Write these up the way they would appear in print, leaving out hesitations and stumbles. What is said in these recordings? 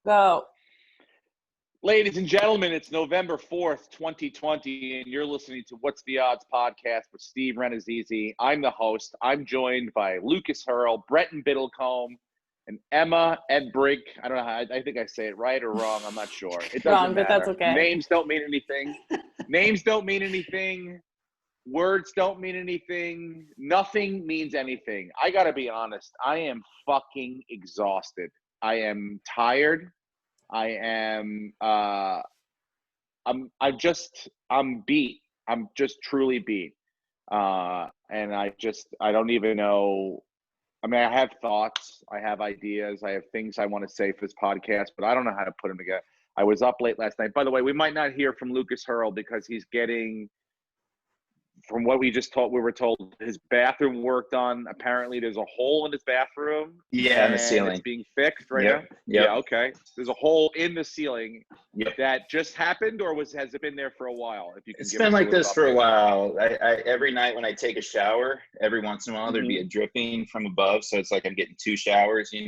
Go. Ladies and gentlemen, it's November 4th, 2020, and you're listening to What's the Odds podcast with Steve Renazizi. I'm the host. I'm joined by Lucas Hurl, Bretton Biddlecombe, and Emma Edbrink. I don't know how, I think I say it right or wrong. I'm not sure. It doesn't Wrong, matter. but that's okay. Names don't mean anything. Names don't mean anything. Words don't mean anything. Nothing means anything. I got to be honest. I am fucking exhausted. I am tired. I'm beat. I'm just truly beat. And I don't even know. I mean, I have thoughts, I have ideas, I have things I want to say for this podcast, but I don't know how to put them together. I was up late last night. By the way, we might not hear from Lucas Hurl because he's getting, from what we were told, his bathroom work done. Apparently there's a hole in his bathroom. Yeah, in the ceiling. It's being fixed right Yep. now? Yep. Yeah, okay. There's a hole in the ceiling. Yep. That just happened, or has it been there for a while? If you can It's give been us like this update. for a while. I every night when I take a shower, every once in a while there'd be a dripping from above. So it's like I'm getting two showers, two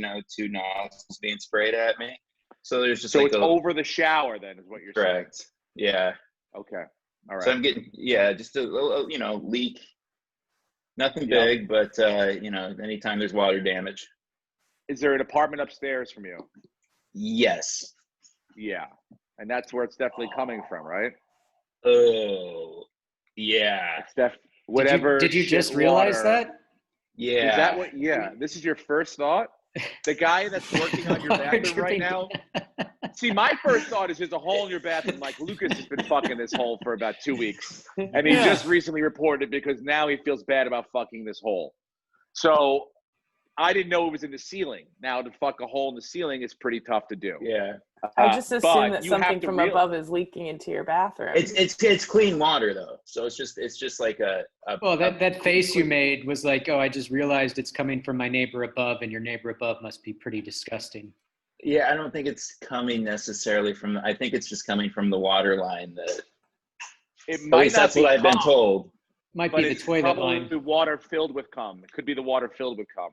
nozzles being sprayed at me. So there's just it's over the shower then, is what you're saying? Correct. Yeah. Okay. All right. So I'm getting, just a little, leak. Nothing big, but, anytime there's water damage. Is there an apartment upstairs from you? Yes. Yeah. And that's where it's definitely coming from, right? Oh, yeah. It's whatever. Did you just realize that? Yeah. Is that what? Yeah. This is your first thought? The guy that's working on your bathroom right now? See, my first thought is there's a hole in your bathroom. Like, Lucas has been fucking this hole for about 2 weeks. And he just recently reported because now he feels bad about fucking this hole. So I didn't know it was in the ceiling. Now, to fuck a hole in the ceiling is pretty tough to do. Yeah. I just assume that something from above is leaking into your bathroom. It's clean water though, so it's just like a. Well, that face you made was like, oh, I just realized it's coming from my neighbor above, and your neighbor above must be pretty disgusting. Yeah, I don't think it's coming necessarily from. I think it's just coming from the water line. That it might. At least that's what I've been told. Might be the toilet line. The water filled with cum. It could be the water filled with cum.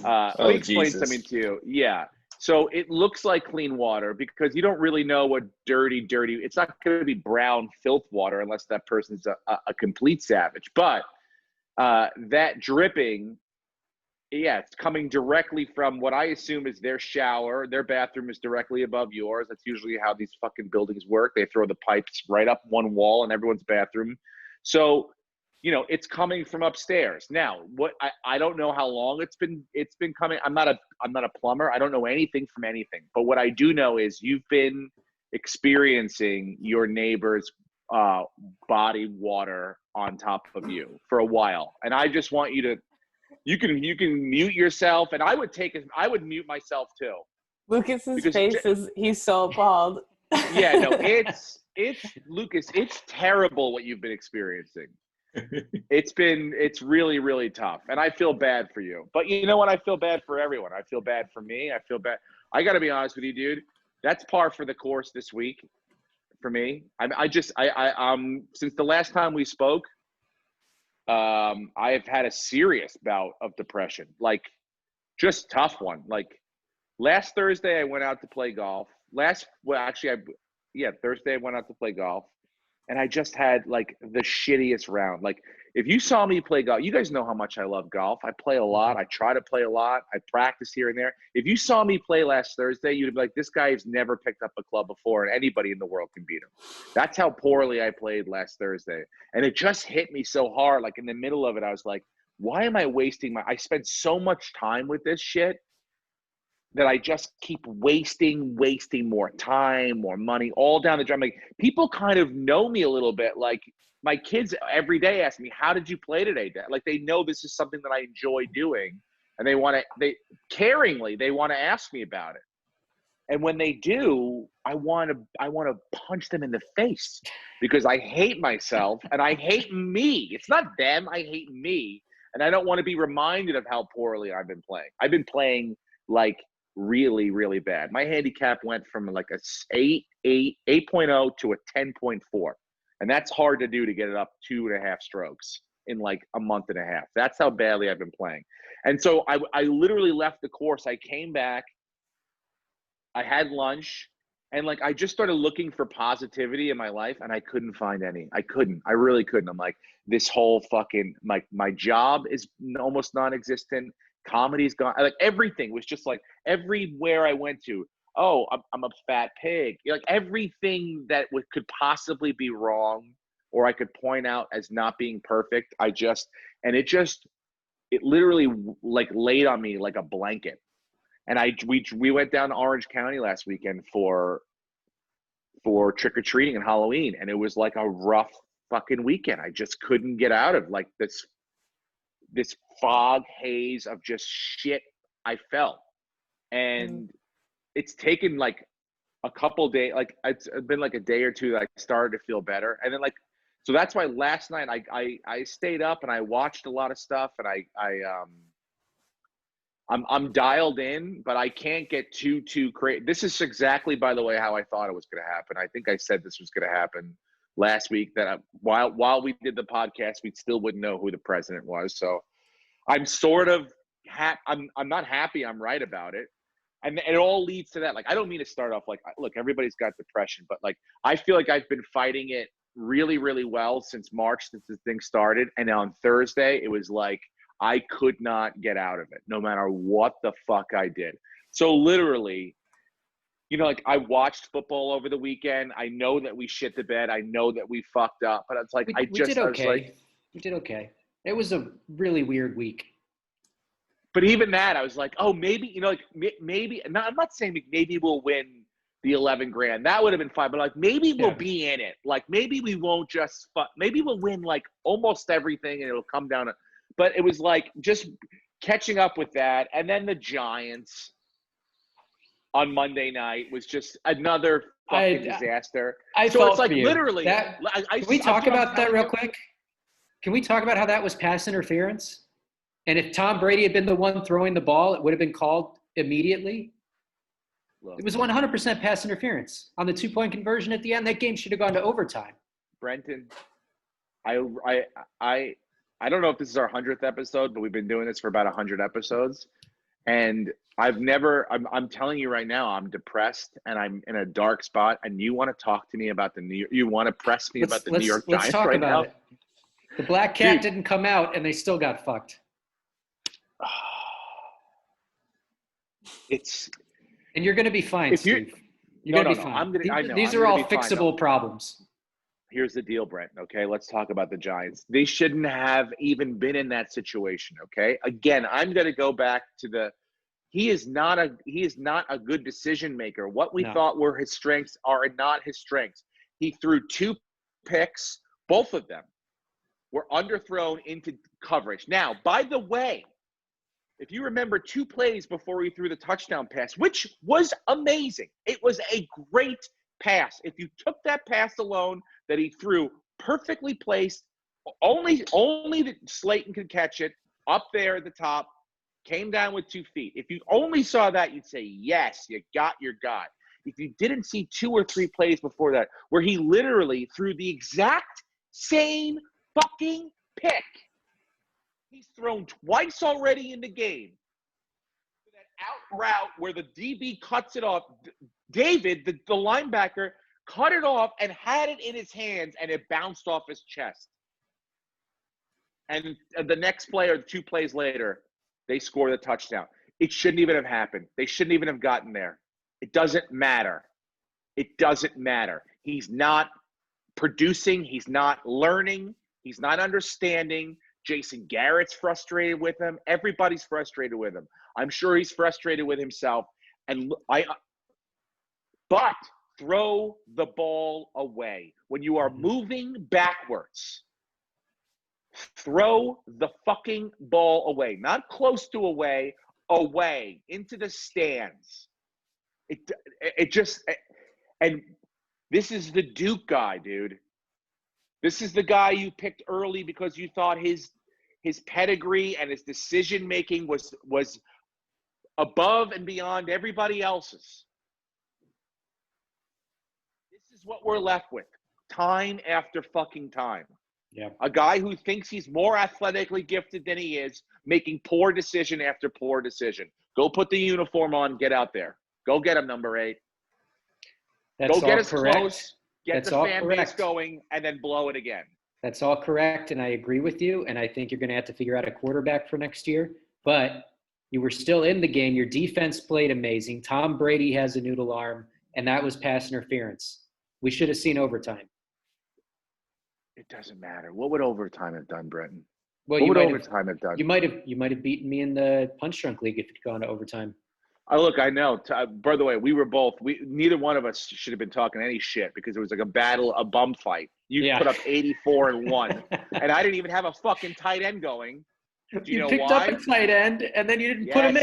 Let me explain something to you. Yeah. So it looks like clean water because you don't really know what dirty, it's not going to be brown filth water unless that person's a complete savage. But that dripping, it's coming directly from what I assume is their shower. Their bathroom is directly above yours. That's usually how these fucking buildings work. They throw the pipes right up one wall in everyone's bathroom. So it's coming from upstairs. Now, what I don't know how long it's been coming. I'm not a plumber. I don't know anything from anything. But what I do know is you've been experiencing your neighbor's body water on top of you for a while. And I just want you to you can mute yourself, and I would mute myself too. Lucas's face he's so appalled. Yeah, no, it's Lucas, it's terrible what you've been experiencing. It's really, really tough. And I feel bad for you. But you know what? I feel bad for everyone. I feel bad for me. I feel bad. I got to be honest with you, dude. That's par for the course this week for me. Since the last time we spoke, I've had a serious bout of depression. Like, just tough one. Like, last Thursday I went out to play golf. Thursday I went out to play golf. And I just had like the shittiest round. Like, if you saw me play golf, you guys know how much I love golf. I play a lot. I try to play a lot. I practice here and there. If you saw me play last Thursday, you'd be like, this guy has never picked up a club before, and anybody in the world can beat him. That's how poorly I played last Thursday. And it just hit me so hard. Like, in the middle of it, I was like, why am I wasting I spent so much time with this shit that I just keep wasting more time, more money, all down the drain. Like, people kind of know me a little bit. Like, my kids every day ask me, how did you play today, Dad? Like, they know this is something that I enjoy doing, and they want to ask me about it. And when they do, I want to punch them in the face because I hate myself and I hate me. It's not them. I hate me. And I don't want to be reminded of how poorly I've been playing. I've been playing like really, really bad. My handicap went from like a 8.0 to a 10.4. And that's hard to do, to get it up 2.5 strokes in like a month and a half. That's how badly I've been playing. And so I literally left the course. I came back I had lunch, and like I just started looking for positivity in my life, and I couldn't find any. I really couldn't. I'm like, this whole fucking my job is almost non-existent. Comedy's gone. Like everything was just like everywhere I went to. Oh, I'm a fat pig. Like everything that could possibly be wrong, or I could point out as not being perfect. It literally like laid on me like a blanket. And we went down to Orange County last weekend for trick-or-treating and Halloween, and it was like a rough fucking weekend. I just couldn't get out of like this fog haze of just shit I felt. And it's taken like a couple days, like it's been like a day or two that I started to feel better. And then like, so that's why last night I stayed up and I watched a lot of stuff, and I'm dialed in, but I can't get too crazy. This is exactly, by the way, how I thought it was going to happen. I think I said this was going to happen last week, that while we did the podcast, we still wouldn't know who the president was. So I'm sort of I'm not happy I'm right about it. And it all leads to that. Like, I don't mean to start off like, look, everybody's got depression, but like, I feel like I've been fighting it really, really well since March, since this thing started. And on Thursday, it was like, I could not get out of it, no matter what the fuck I did. So literally, you know, like I watched football over the weekend. I know that we shit the bed. I know that we fucked up, but it's like, We did okay. We did okay. It was a really weird week. But even that, I was like, oh, maybe, you know, like maybe, no, I'm not saying maybe we'll win the 11 grand. That would have been fine. But like, maybe we'll be in it. Like, maybe we won't just, maybe we'll win like almost everything and it'll come down to, but it was like just catching up with that. And then the Giants on Monday night was just another fucking disaster. So it's like you. Literally. Can we talk about that real quick? Can we talk about how that was pass interference? And if Tom Brady had been the one throwing the ball, it would have been called immediately. It was 100% pass interference on the 2-point conversion at the end. That game should have gone to overtime. Brenton, I don't know if this is our 100th episode, but we've been doing this for about 100 episodes. And I'm telling you right now, I'm depressed and I'm in a dark spot. And you want to talk to me about you want to press me about the New York Giants right now? Let's talk about it. The black cat didn't come out and they still got fucked. And you're going to be fine, Steve. You're going to be fine. These are all fixable problems. Here's the deal, Brent. Okay, let's talk about the Giants. They shouldn't have even been in that situation. Okay, again, I'm going to go back to he is not a good decision maker. What we thought were his strengths are not his strengths. He threw 2 picks. Both of them were underthrown into coverage. Now, by the way, if you remember 2 plays before he threw the touchdown pass, which was amazing. It was a great pass. If you took that pass alone that he threw, perfectly placed, only Slayton could catch it, up there at the top, came down with 2 feet. If you only saw that, you'd say, yes, you got your guy. If you didn't see 2 or 3 plays before that, where he literally threw the exact same fucking pick, he's thrown twice already in the game. That out route where the DB cuts it off, David, the linebacker, cut it off and had it in his hands, and it bounced off his chest. And the next play or 2 plays later, they score the touchdown. It shouldn't even have happened. They shouldn't even have gotten there. It doesn't matter. It doesn't matter. He's not producing. He's not learning. He's not understanding. Jason Garrett's frustrated with him. Everybody's frustrated with him. I'm sure he's frustrated with himself. But throw the ball away. When you are moving backwards, throw the fucking ball away. Not close to away into the stands. And this is the Duke guy, dude. This is the guy you picked early because you thought his pedigree and his decision-making was above and beyond everybody else's. This is what we're left with, time after fucking time. Yeah. A guy who thinks he's more athletically gifted than he is, making poor decision after poor decision. Go put the uniform on, get out there. Go get him, number 8. That's Go get all us correct. close. Get That's the all fan correct. base going, and then blow it again. That's all correct, and I agree with you. And I think you're going to have to figure out a quarterback for next year. But you were still in the game. Your defense played amazing. Tom Brady has a noodle arm, and that was pass interference. We should have seen overtime. It doesn't matter. What would overtime have done, Brenton? Well, what would overtime have done? You might have beaten me in the Punch Drunk League if you'd gone to overtime. Look, I know. By the way, neither one of us should have been talking any shit because it was like a bum fight. You put up 84 and 1, and I didn't even have a fucking tight end going. Do you know picked why? up a tight end, and then you didn't put him in.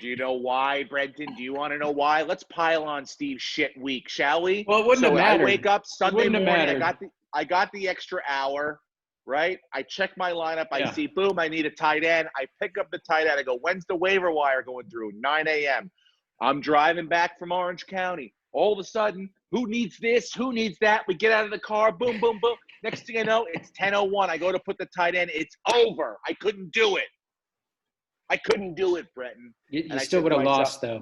Do you know why, Brenton? Do you want to know why? Let's pile on Steve's shit week, shall we? Well, it wouldn't have mattered. I wake up Sunday morning. Mattered. I got the extra hour, right? I check my lineup. I see, boom, I need a tight end. I pick up the tight end. I go, when's the waiver wire going through? 9 a.m. I'm driving back from Orange County. All of a sudden, who needs this? Who needs that? We get out of the car. Boom, boom, boom. Next thing I know, it's 10:01. I go to put the tight end. It's over. I couldn't do it. Brenton. You still would have lost, though.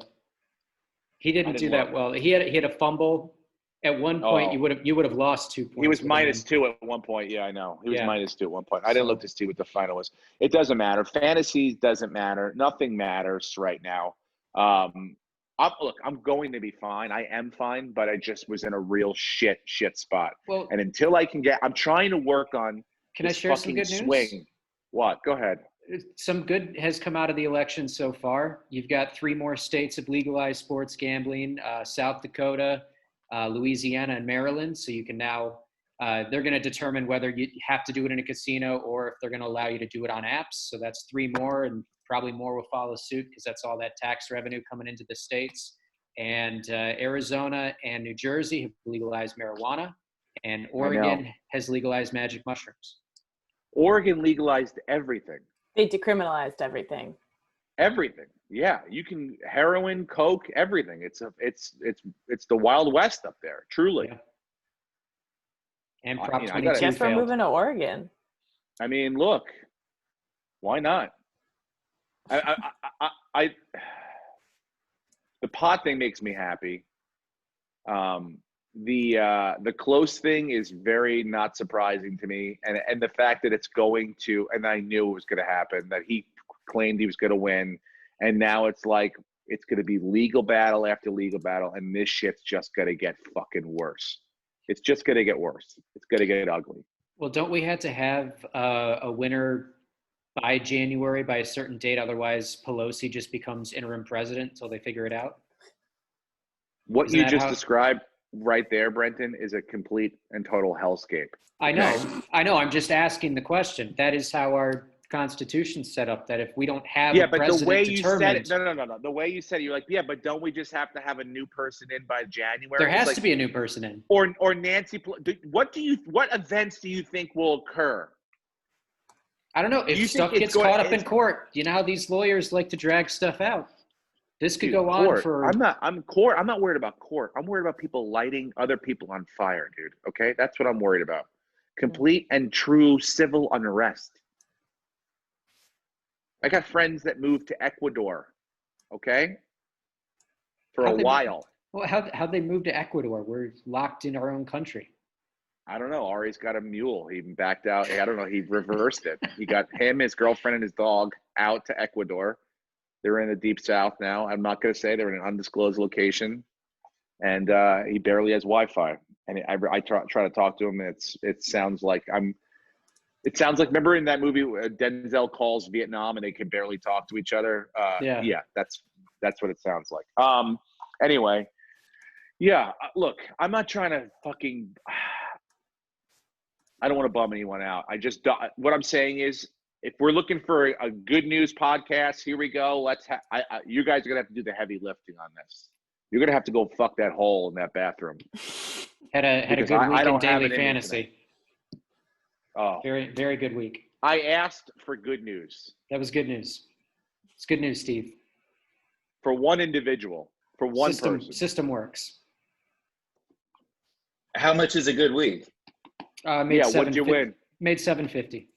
He didn't do that well. He had a fumble. At one point, you would have lost 2 points. He was -2 at one point. Yeah, I know. He was -2 at one point. I didn't look to see what the final was. It doesn't matter. Fantasy doesn't matter. Nothing matters right now. I'm going to be fine. I am fine, but I just was in a real shit spot. Well, and until I'm trying to work on. Can I share some good news? Swing. What? Go ahead. Some good has come out of the election so far. You've got 3 more states have legalized sports gambling: South Dakota, Louisiana, and Maryland. So you can now. They're going to determine whether you have to do it in a casino or if they're going to allow you to do it on apps. So that's 3 more, and probably more will follow suit because that's all that tax revenue coming into the states. And Arizona and New Jersey have legalized marijuana, and Oregon has legalized magic mushrooms. Oregon legalized everything. They decriminalized everything. Everything. Yeah, you can heroin, coke, everything. It's the Wild West up there, truly. Yeah. And Prop 22 I guess we're failed. moving to Oregon. I mean, look, why not? I the pot thing makes me happy. The close thing is very not surprising to me, and the fact that it's going to, and I knew it was going to happen, that he claimed he was going to win, and now it's like it's going to be legal battle after legal battle, and this shit's just going to get fucking worse. It's just going to get worse. It's going to get ugly. Well, don't we have to have a winner by January, by a certain date? Otherwise, Pelosi just becomes interim president until they figure it out. What you just described right there, Brenton, is a complete and total hellscape. I know. I'm just asking the question. That is how our Constitution's set up, that if we don't have a president but the way you determined, said it, no. The way you said it, you're like, yeah, but don't we just have to have a new person in by January? There has to be a new person in. Or Nancy. What events do you think will occur? I don't know. If stuff gets caught up in court, you know how these lawyers like to drag stuff out. This could go on for. I'm not worried about court. I'm worried about people lighting other people on fire, dude. Okay, that's what I'm worried about. Complete and true civil unrest. I got friends that moved to Ecuador. Okay, for a while. Well, how'd they move to Ecuador? We're locked in our own country. I don't know. Ari's got a mule. He backed out. I don't know. He reversed it. He got him, his girlfriend, and his dog out to Ecuador. They're in the deep south now. I'm not going to say they're in an undisclosed location, and he barely has Wi-Fi. And I try to talk to him. And it sounds like remember in that movie Denzel calls Vietnam and they can barely talk to each other. Yeah, that's what it sounds like. Anyway, yeah. Look, I'm not trying to fucking. I don't want to bum anyone out. What I'm saying is, if we're looking for a good news podcast, here we go. You guys are gonna have to do the heavy lifting on this. You're gonna have to go fuck that hole in that bathroom. Had a good week in daily fantasy. Oh, very, very good week. I asked for good news. That was good news. It's good news, Steve. For one individual, for one person. System works. How much is a good week? What did you win? Made $750.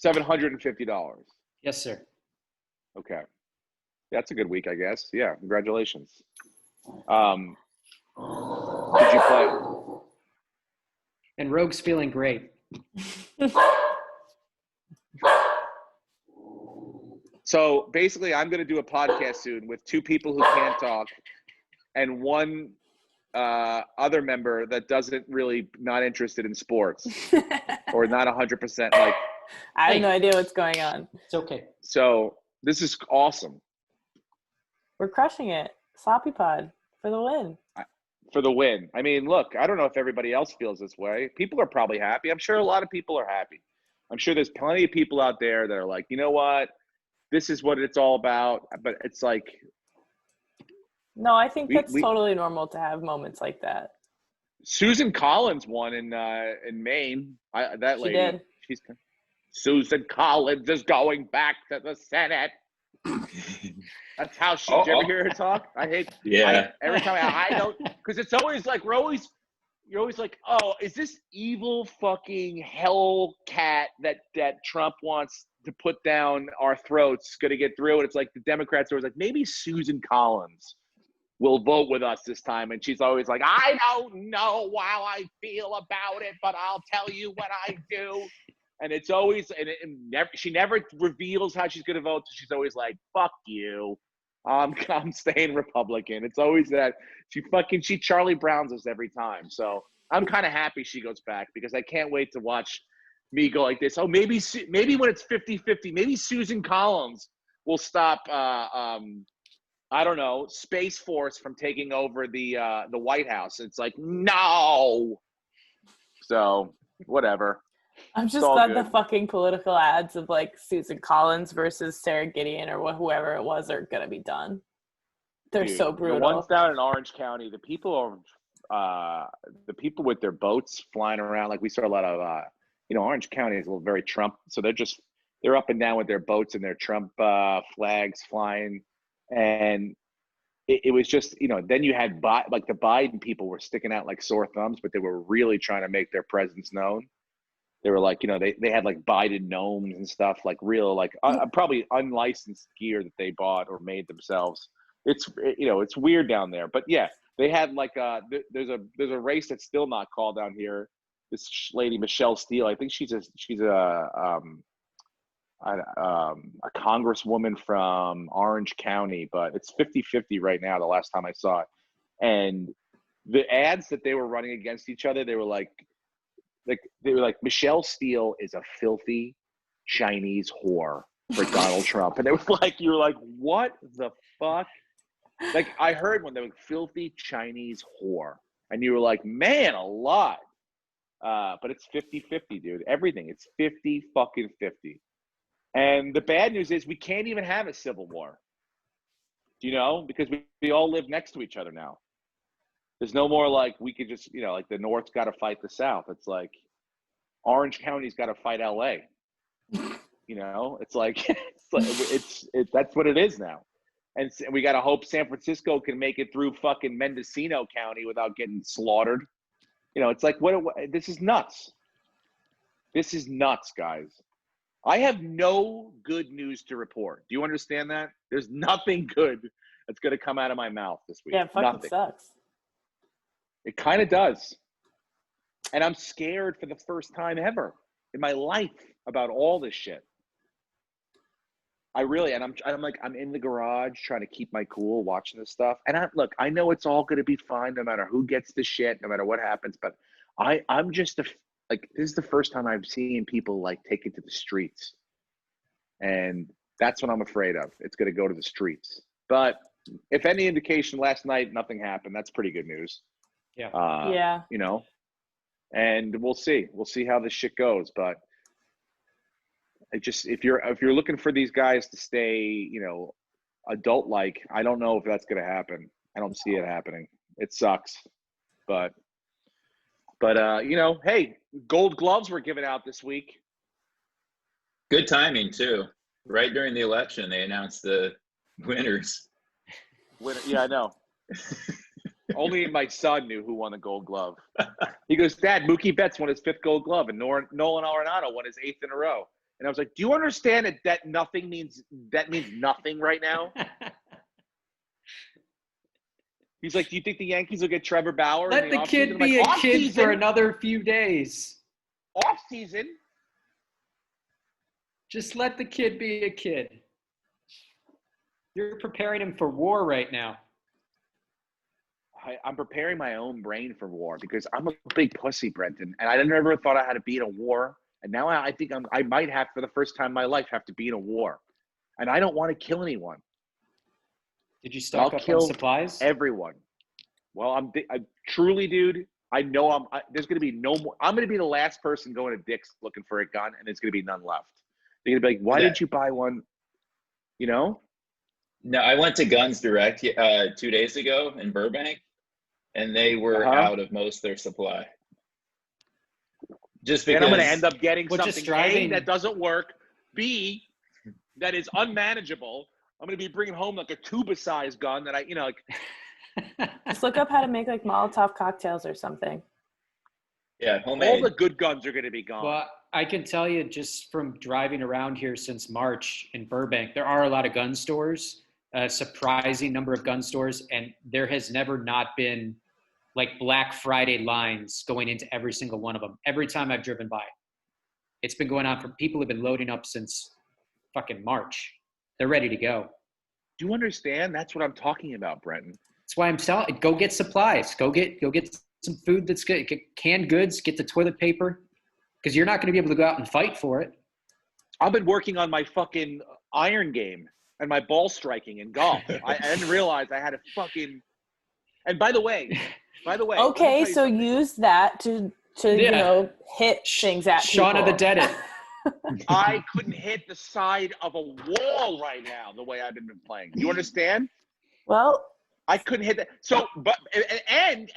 $750. Yes, sir. Okay. That's a good week, I guess. Yeah, congratulations. Did you play? And Rogue's feeling great. So basically, I'm going to do a podcast soon with two people who can't talk and one other member that doesn't really not interested in sports or not 100% like. I have no idea what's going on. It's okay. So this is awesome. We're crushing it. Sloppy Pod for the win. For the win. I mean, look, I don't know if everybody else feels this way. People are probably happy. I'm sure a lot of people are happy. I'm sure there's plenty of people out there that are like, you know what? This is what it's all about. But it's like. No, I think that's totally normal to have moments like that. Susan Collins won in Maine. That lady. She did. Susan Collins is going back to the Senate. That's how she. Did you ever hear her talk? I hate. Yeah. Every time I don't, because it's always like you're always like, oh, is this evil fucking hell cat that Trump wants to put down our throats going to get through? And it's like the Democrats are always like, maybe Susan Collins will vote with us this time, and she's always like, I don't know how I feel about it, but I'll tell you what I do. And it's always, she never reveals how she's going to vote. So she's always like, fuck you. I'm staying Republican. It's always that she Charlie Browns us every time. So I'm kind of happy she goes back because I can't wait to watch me go like this. Oh, maybe when it's 50-50, maybe Susan Collins will stop, I don't know, Space Force from taking over the White House. It's like, no. So whatever. I'm just glad the fucking political ads of like Susan Collins versus Sarah Gideon or whoever it was are gonna be done. They're so brutal. The ones down in Orange County, the people with their boats flying around. Like we saw a lot of, Orange County is a little very Trump, so they're up and down with their boats and their Trump flags flying, and it was just, then you had like the Biden people were sticking out like sore thumbs, but they were really trying to make their presence known. They were like, they had like Biden gnomes and stuff, like real, like probably unlicensed gear that they bought or made themselves. It's weird down there, but yeah, they had like there's a race that's still not called down here. This lady Michelle Steele, I think she's a congresswoman from Orange County, but it's 50-50 right now. The last time I saw it, and the ads that they were running against each other, they were like Michelle Steele is a filthy Chinese whore for Donald Trump, and it was like you were like, what the fuck? Like I heard when they were like, filthy Chinese whore, and you were like, man alive. But it's 50-50, dude. Everything, it's 50-50. And the bad news is we can't even have a civil war. Because we all live next to each other now. There's no more like we could just, like the North's got to fight the South. It's like Orange County's got to fight LA. It's like that's what it is now. And we got to hope San Francisco can make it through fucking Mendocino County without getting slaughtered. It's like what this is nuts. This is nuts, guys. I have no good news to report. Do you understand that? There's nothing good that's going to come out of my mouth this week. Yeah, it fucking sucks. It kind of does. And I'm scared for the first time ever in my life about all this shit. I'm in the garage trying to keep my cool, watching this stuff. And I know it's all going to be fine no matter who gets the shit, no matter what happens. But I'm just this is the first time I've seen people like take it to the streets. And that's what I'm afraid of. It's going to go to the streets. But if any indication, last night, nothing happened. That's pretty good news. Yeah. Yeah. And we'll see. We'll see how this shit goes. But if you're looking for these guys to stay, adult-like, I don't know if that's going to happen. I don't see it happening. It sucks. But hey, gold gloves were given out this week. Good timing too. Right during the election, they announced the winners. Yeah, I know. Only my son knew who won the gold glove. He goes, Dad, Mookie Betts won his 5th gold glove, and Nolan Arenado won his 8th in a row. And I was like, do you understand that nothing means nothing right now? He's like, do you think the Yankees will get Trevor Bauer? Let the kid be a kid for another few days. Off season. Just let the kid be a kid. You're preparing him for war right now. I'm preparing my own brain for war because I'm a big pussy, Brenton, and I never thought I had to be in a war. And now I think I might have, for the first time in my life, have to be in a war. And I don't want to kill anyone. Did you stock up on supplies? Everyone. Well, I truly, dude, I know there's going to be no more. I'm going to be the last person going to Dick's looking for a gun, and there's going to be none left. They're going to be like, why didn't you buy one? You know? No, I went to Guns Direct 2 days ago in Burbank, and they were out of most of their supply. Just because. And I'm going to end up getting something, driving, A, that doesn't work, B, that is unmanageable. I'm going to be bringing home like a tuba-sized gun that Just look up how to make like Molotov cocktails or something. Yeah, homemade. All the good guns are going to be gone. Well, I can tell you just from driving around here since March in Burbank, there are a lot of gun stores, a surprising number of gun stores, and there has never not been like Black Friday lines going into every single one of them. Every time I've driven by, it's been going on for people have been loading up since fucking March. They're ready to go. Do you understand? That's what I'm talking about, Brenton. That's why I'm telling. Go get supplies. Go get some food that's good. Get canned goods. Get the toilet paper, because you're not going to be able to go out and fight for it. I've been working on my fucking iron game and my ball striking in golf. I didn't realize I had a fucking. And by the way. Okay, so use that to hit things at Shaun of the Dead. I couldn't hit the side of a wall right now the way I've been playing. You understand? Well, I couldn't hit that. So, but and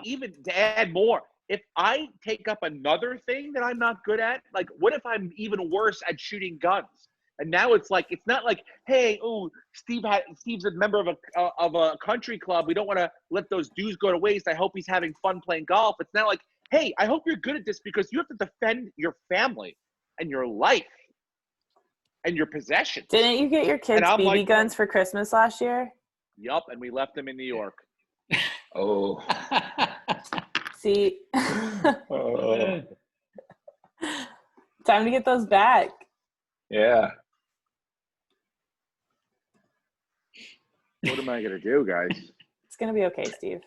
even to add more, if I take up another thing that I'm not good at, like what if I'm even worse at shooting guns? And now it's not like, hey, Steve's a member of a country club. We don't want to let those dues go to waste. I hope he's having fun playing golf. It's not like, hey, I hope you're good at this because you have to defend your family and your life and your possessions. Didn't you get your kids BB guns for Christmas last year? Yup, and we left them in New York. Oh. See? Oh. Time to get those back. Yeah. What am I going to do, guys? It's going to be okay, Steve.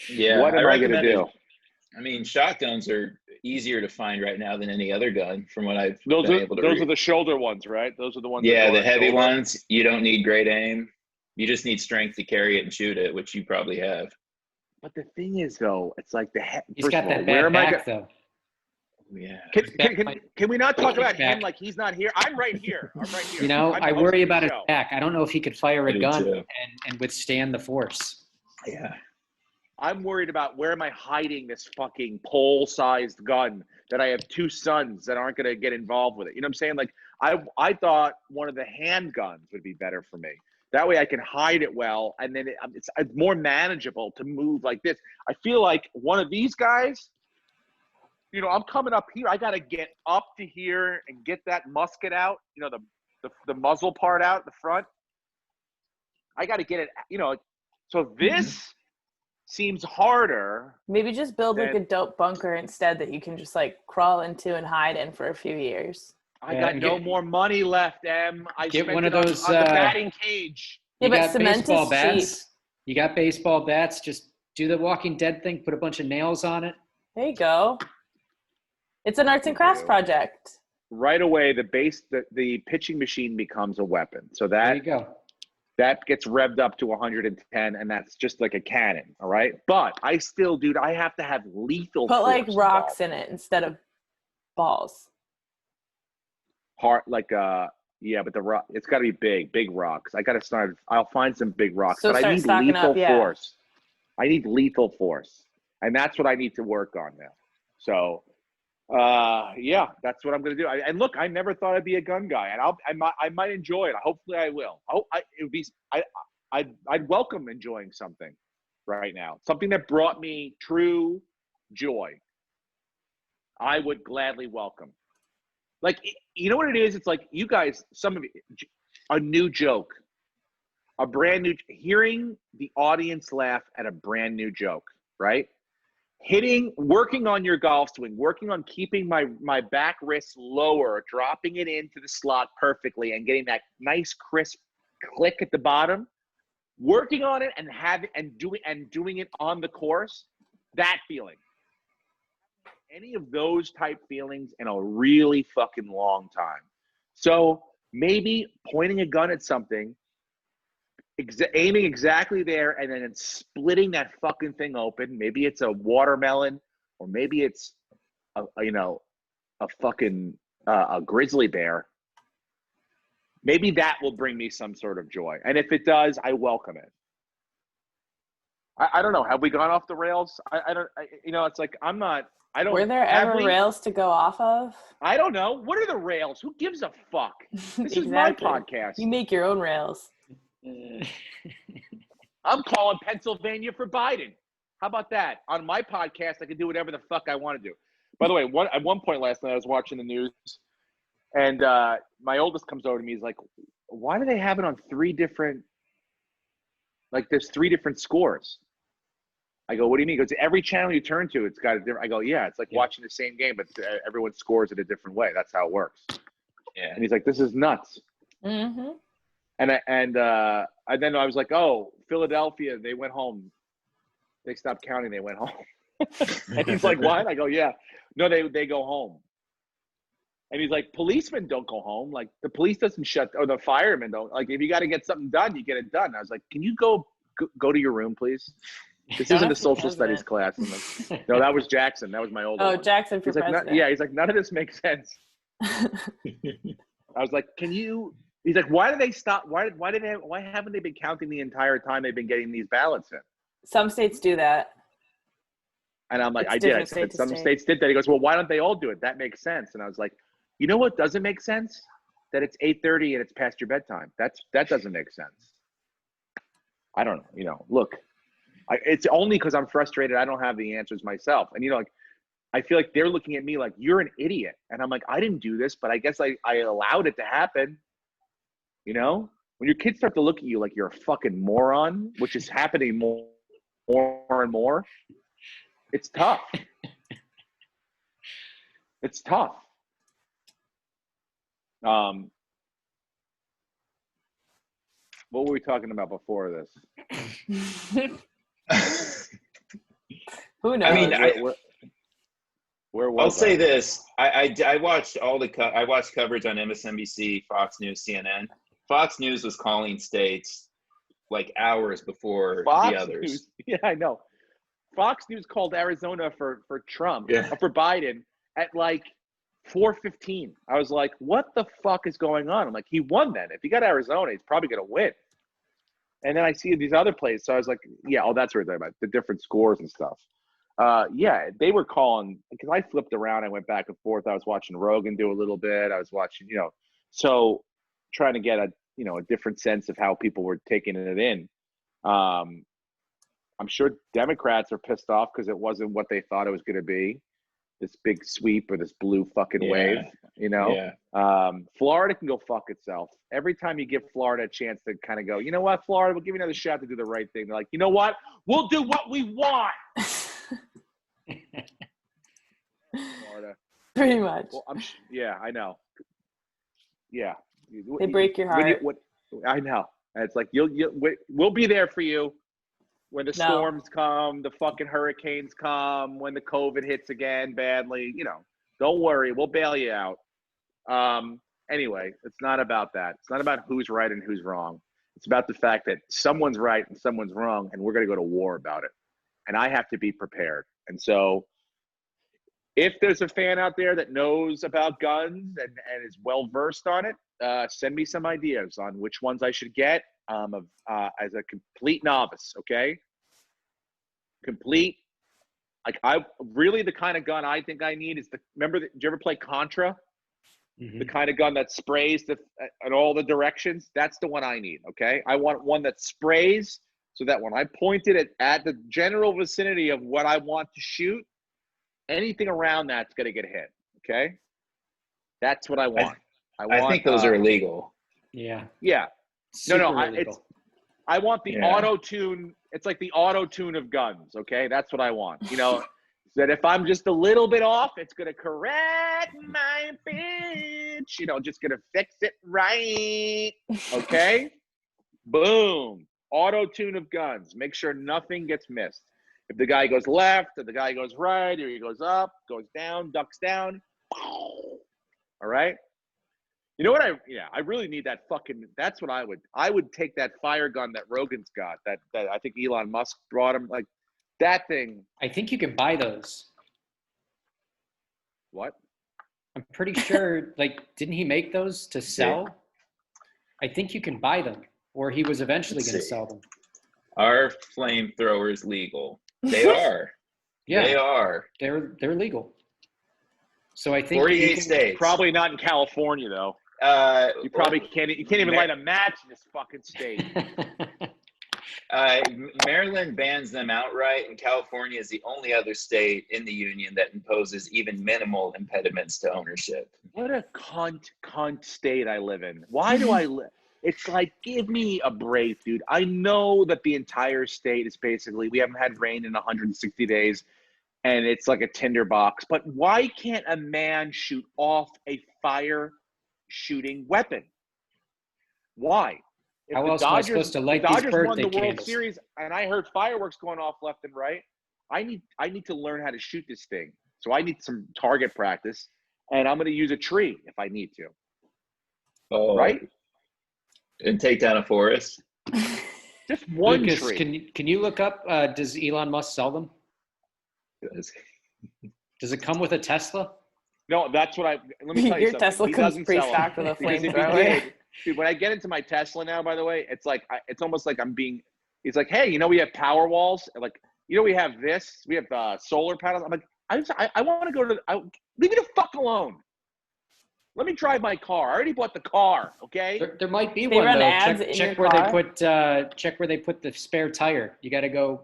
Yeah. What am I going to do? I mean, shotguns are easier to find right now than any other gun from what I've Those been able to Those read. are the shoulder ones, right? Those are the ones. Yeah, the heavy ones. You don't need great aim. You just need strength to carry it and shoot it, which you probably have. But the thing is, though, it's like he's got that bad back, though. Yeah. Can we not talk about him like he's not here? I'm right here. You know, I worry about his back. I don't know if he could fire a gun and withstand the force. Yeah. I'm worried about where am I hiding this fucking pole-sized gun that I have two sons that aren't going to get involved with it. You know what I'm saying? Like, I thought one of the handguns would be better for me. That way I can hide it well, and then it's more manageable to move like this. I feel like one of these guys, you know, I'm coming up here. I got to get up to here and get that musket out, you know, the muzzle part out, the front. I got to get it, you know. So this seems harder. Maybe just build like a dope bunker instead that you can just like crawl into and hide in for a few years. I got no more money left, Em. I get spent one of it those on the batting cage. Yeah, but got cement baseball is bats. cheap. You got baseball bats. Just do the Walking Dead thing. Put a bunch of nails on it. There you go. It's an arts and crafts project. Right away, the pitching machine becomes a weapon. So There you go. that gets revved up to 110, and that's just like a cannon. All right, but I still, dude, I have to have lethal. Put like force rocks involved. in it instead of balls. But the rock, it's got to be big rocks. I'll find some big rocks, So but I need stocking lethal up, yeah. force. I need lethal force, and that's what I need to work on now. So, yeah, that's what I'm gonna do. And look, I never thought I'd be a gun guy, and I might enjoy it. Hopefully, I will. I'd welcome enjoying something right now, something that brought me true joy. I would gladly welcome. Like, you know what it is? It's like you guys, some of you, a new joke. hearing the audience laugh at a brand new joke, right? Working on your golf swing, working on keeping my back wrist lower, dropping it into the slot perfectly and getting that nice crisp click at the bottom, working on it and doing it on the course, that feeling. Any of those type feelings in a really fucking long time. So maybe pointing a gun at something, aiming exactly there, and then splitting that fucking thing open. Maybe it's a watermelon, or maybe it's a grizzly bear. Maybe that will bring me some sort of joy, and if it does, I welcome it. I don't know. Have we gone off the rails? It's like I'm not. I don't. Were there ever rails to go off of? I don't know. What are the rails? Who gives a fuck? This exactly. is my podcast. You make your own rails. I'm calling Pennsylvania for Biden. How about that? On my podcast, I can do whatever the fuck I want to do. By the way, at one point last night, I was watching the news, and my oldest comes over to me. He's like, "Why do they have it on three different? Like, there's three different scores." I go, "What do you mean?" He goes, "Every channel you turn to, it's got a different." I go, "Yeah, it's like watching the same game, but everyone scores it a different way. That's how it works." Yeah. And he's like, "This is nuts." Mm-hmm. And then I was like, "Oh, Philadelphia, they went home. They stopped counting. They went home." And he's like, "What?" I go, "Yeah, no, they go home." And he's like, "Policemen don't go home. Like the police doesn't or the firemen don't. Like if you got to get something done, you get it done." I was like, "Can you go to your room, please? This isn't a social studies class." Like, no, that was Jackson. That was my older one. Jackson for president. He's like, "None of this makes sense." I was like, "Can you?" He's like, "Why did they stop? Why haven't they been counting the entire time they've been getting these ballots in?" Some states do that. And I'm like, I did. I said, some states did that. He goes, "Well, why don't they all do it? That makes sense." And I was like, you know what doesn't make sense? That it's 8:30 and it's past your bedtime. That doesn't make sense. I don't know. Look, it's only because I'm frustrated. I don't have the answers myself. And like, I feel like they're looking at me like, "You're an idiot." And I'm like, I didn't do this, but I guess I allowed it to happen. When your kids start to look at you like you're a fucking moron, which is happening more and more, it's tough. It's tough. What were we talking about before this? Who knows? I mean, where was I'll say this: I watched I watched coverage on MSNBC, Fox News, CNN. Fox News was calling states like hours before the others. News. Yeah, I know. Fox News called Arizona for Trump, for Biden at like 4:15. I was like, "What the fuck is going on?" I'm like, "He won then. If he got Arizona, he's probably gonna win." And then I see these other plays, so I was like, "Yeah, that's what we're talking about, the different scores and stuff." Yeah, they were calling because I flipped around. I went back and forth. I was watching Rogan do a little bit. I was watching, so trying to get a different sense of how people were taking it in. I'm sure Democrats are pissed off because it wasn't what they thought it was going to be. This big sweep or this blue fucking wave, Yeah. Florida can go fuck itself. Every time you give Florida a chance to kind of go, "You know what, Florida, we'll give you another shot to do the right thing." They're like, "You know what? We'll do what we want." Florida. Pretty much. Well, yeah, I know. Yeah. They break your heart. I know. And it's like, we'll be there for you when the storms come, the fucking hurricanes come, when the COVID hits again badly. Don't worry. We'll bail you out. Anyway, it's not about that. It's not about who's right and who's wrong. It's about the fact that someone's right and someone's wrong, and we're going to go to war about it. And I have to be prepared. And so if there's a fan out there that knows about guns and is well-versed on it, send me some ideas on which ones I should get as a complete novice, okay? Complete. Like, the kind of gun I think I need is did you ever play Contra? Mm-hmm. The kind of gun that sprays in all the directions. That's the one I need, okay? I want one that sprays so that when I point it at the general vicinity of what I want to shoot, anything around that's going to get hit, okay? That's what I want. I think those are illegal. Yeah. Yeah. Super no, illegal. I want the Yeah. auto tune. It's like the auto tune of guns. Okay, that's what I want. You know, that if I'm just a little bit off, it's gonna correct my bitch. You know, just gonna fix it right. Okay, boom. Auto tune of guns. Make sure nothing gets missed. If the guy goes left, or the guy goes right, or he goes up, goes down, ducks down. All right. You know what I really need that fucking, that's what I would take that fire gun that Rogan's got, that I think Elon Musk brought him, like that thing. I think you can buy those. What? I'm pretty sure, like, didn't he make those to sell? I think you can buy them, or he was eventually Let's going to see. sell them. Are flamethrowers legal? They are. Yeah, They are. they're legal. So I think 48 states. Probably not in California though. You probably can't. You can't even light a match in this fucking state. Maryland bans them outright, and California is the only other state in the union that imposes even minimal impediments to ownership. What a cunt state I live in. Why do I live? It's like, give me a break, dude. I know that the entire state is basically, we haven't had rain in 160 days, and it's like a tinderbox. But why can't a man shoot off a fire shooting weapon? Why? If How the else am I supposed to light the these Dodgers won birthday the World candles? Series, and I heard fireworks going off left and right, I need to learn how to shoot this thing. So I need some target practice, and I'm going to use a tree if I need to. Oh, right? And take down a forest. Just one Lucas, tree. can you look up? Does Elon Musk sell them? Does it come with a Tesla? No, that's what let me tell you Your something. Tesla He comes doesn't pre-stocked sell with a them. Because if he flamethrower. did, dude, when I get into my Tesla now, by the way, it's like, it's almost like he's like, hey, we have power walls. Like, we have this, we have solar panels. I'm like, I want to go to, leave me the fuck alone. Let me drive my car. I already bought the car, okay? There might be They one run though. ads in Check your where car? they put the spare tire. You got to go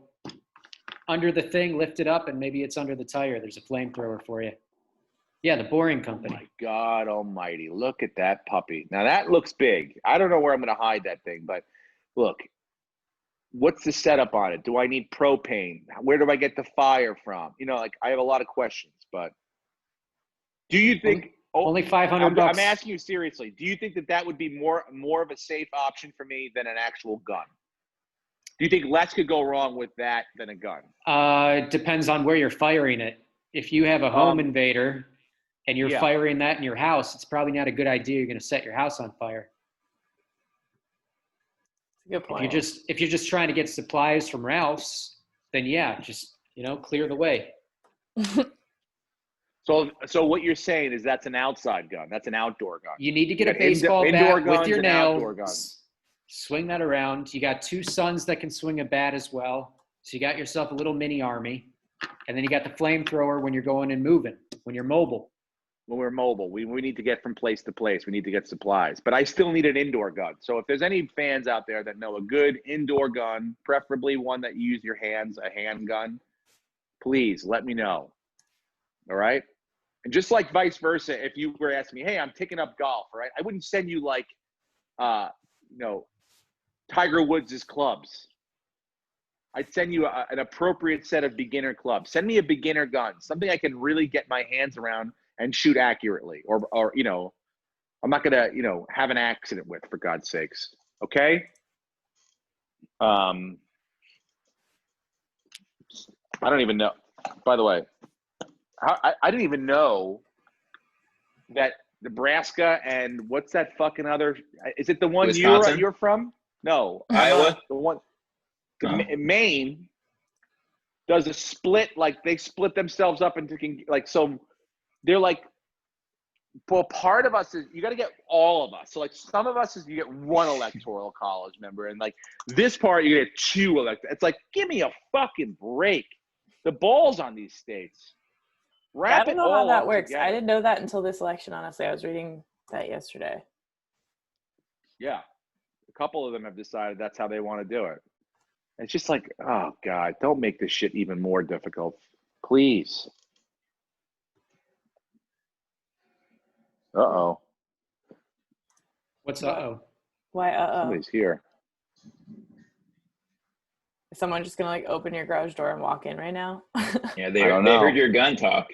under the thing, lift it up, and maybe it's under the tire. There's a flamethrower for you. Yeah, the Boring Company. Oh my God almighty. Look at that puppy. Now that looks big. I don't know where I'm going to hide that thing, but look, what's the setup on it? Do I need propane? Where do I get the fire from? Like, I have a lot of questions, but do you think Only $500 bucks. I'm asking you seriously. Do you think that would be more of a safe option for me than an actual gun? Do you think less could go wrong with that than a gun? It depends on where you're firing it. If you have a home invader and you're firing that in your house, it's probably not a good idea. You're going to set your house on fire. Good point. If you're just trying to get supplies from Ralph's, then just clear the way. So what you're saying is that's an outside gun. That's an outdoor gun. You need to get a baseball bat with your nails. Swing that around. You got two sons that can swing a bat as well. So you got yourself a little mini army. And then you got the flamethrower when you're going and moving, when you're mobile. When we're mobile, we need to get from place to place. We need to get supplies. But I still need an indoor gun. So if there's any fans out there that know a good indoor gun, preferably one that you use your hands, a handgun, please let me know. All right? And just like vice versa, if you were asking me, hey, I'm picking up golf, right? I wouldn't send you like, Tiger Woods' clubs. I'd send you an appropriate set of beginner clubs. Send me a beginner gun, something I can really get my hands around and shoot accurately, or I'm not gonna have an accident with, for God's sakes. Okay. I don't even know. By the way, I didn't even know that Nebraska and what's that fucking other? Is it the one Wisconsin? you're from? No, Iowa. The one. No. Maine does a split, like they split themselves up into, like, so they're like, well, part of us is, you got to get all of us. So like some of us is you get one electoral college member, and like this part you get two electoral. It's like, give me a fucking break. The balls on these states. I don't know how that works. Together. I didn't know that until this election, honestly. I was reading that yesterday. Yeah. A couple of them have decided that's how they want to do it. It's just like, oh God, don't make this shit even more difficult. Please. Uh-oh. What's uh-oh? Why Somebody's here. Is someone just gonna like open your garage door and walk in right now? Yeah, I they don't know. heard your gun talk.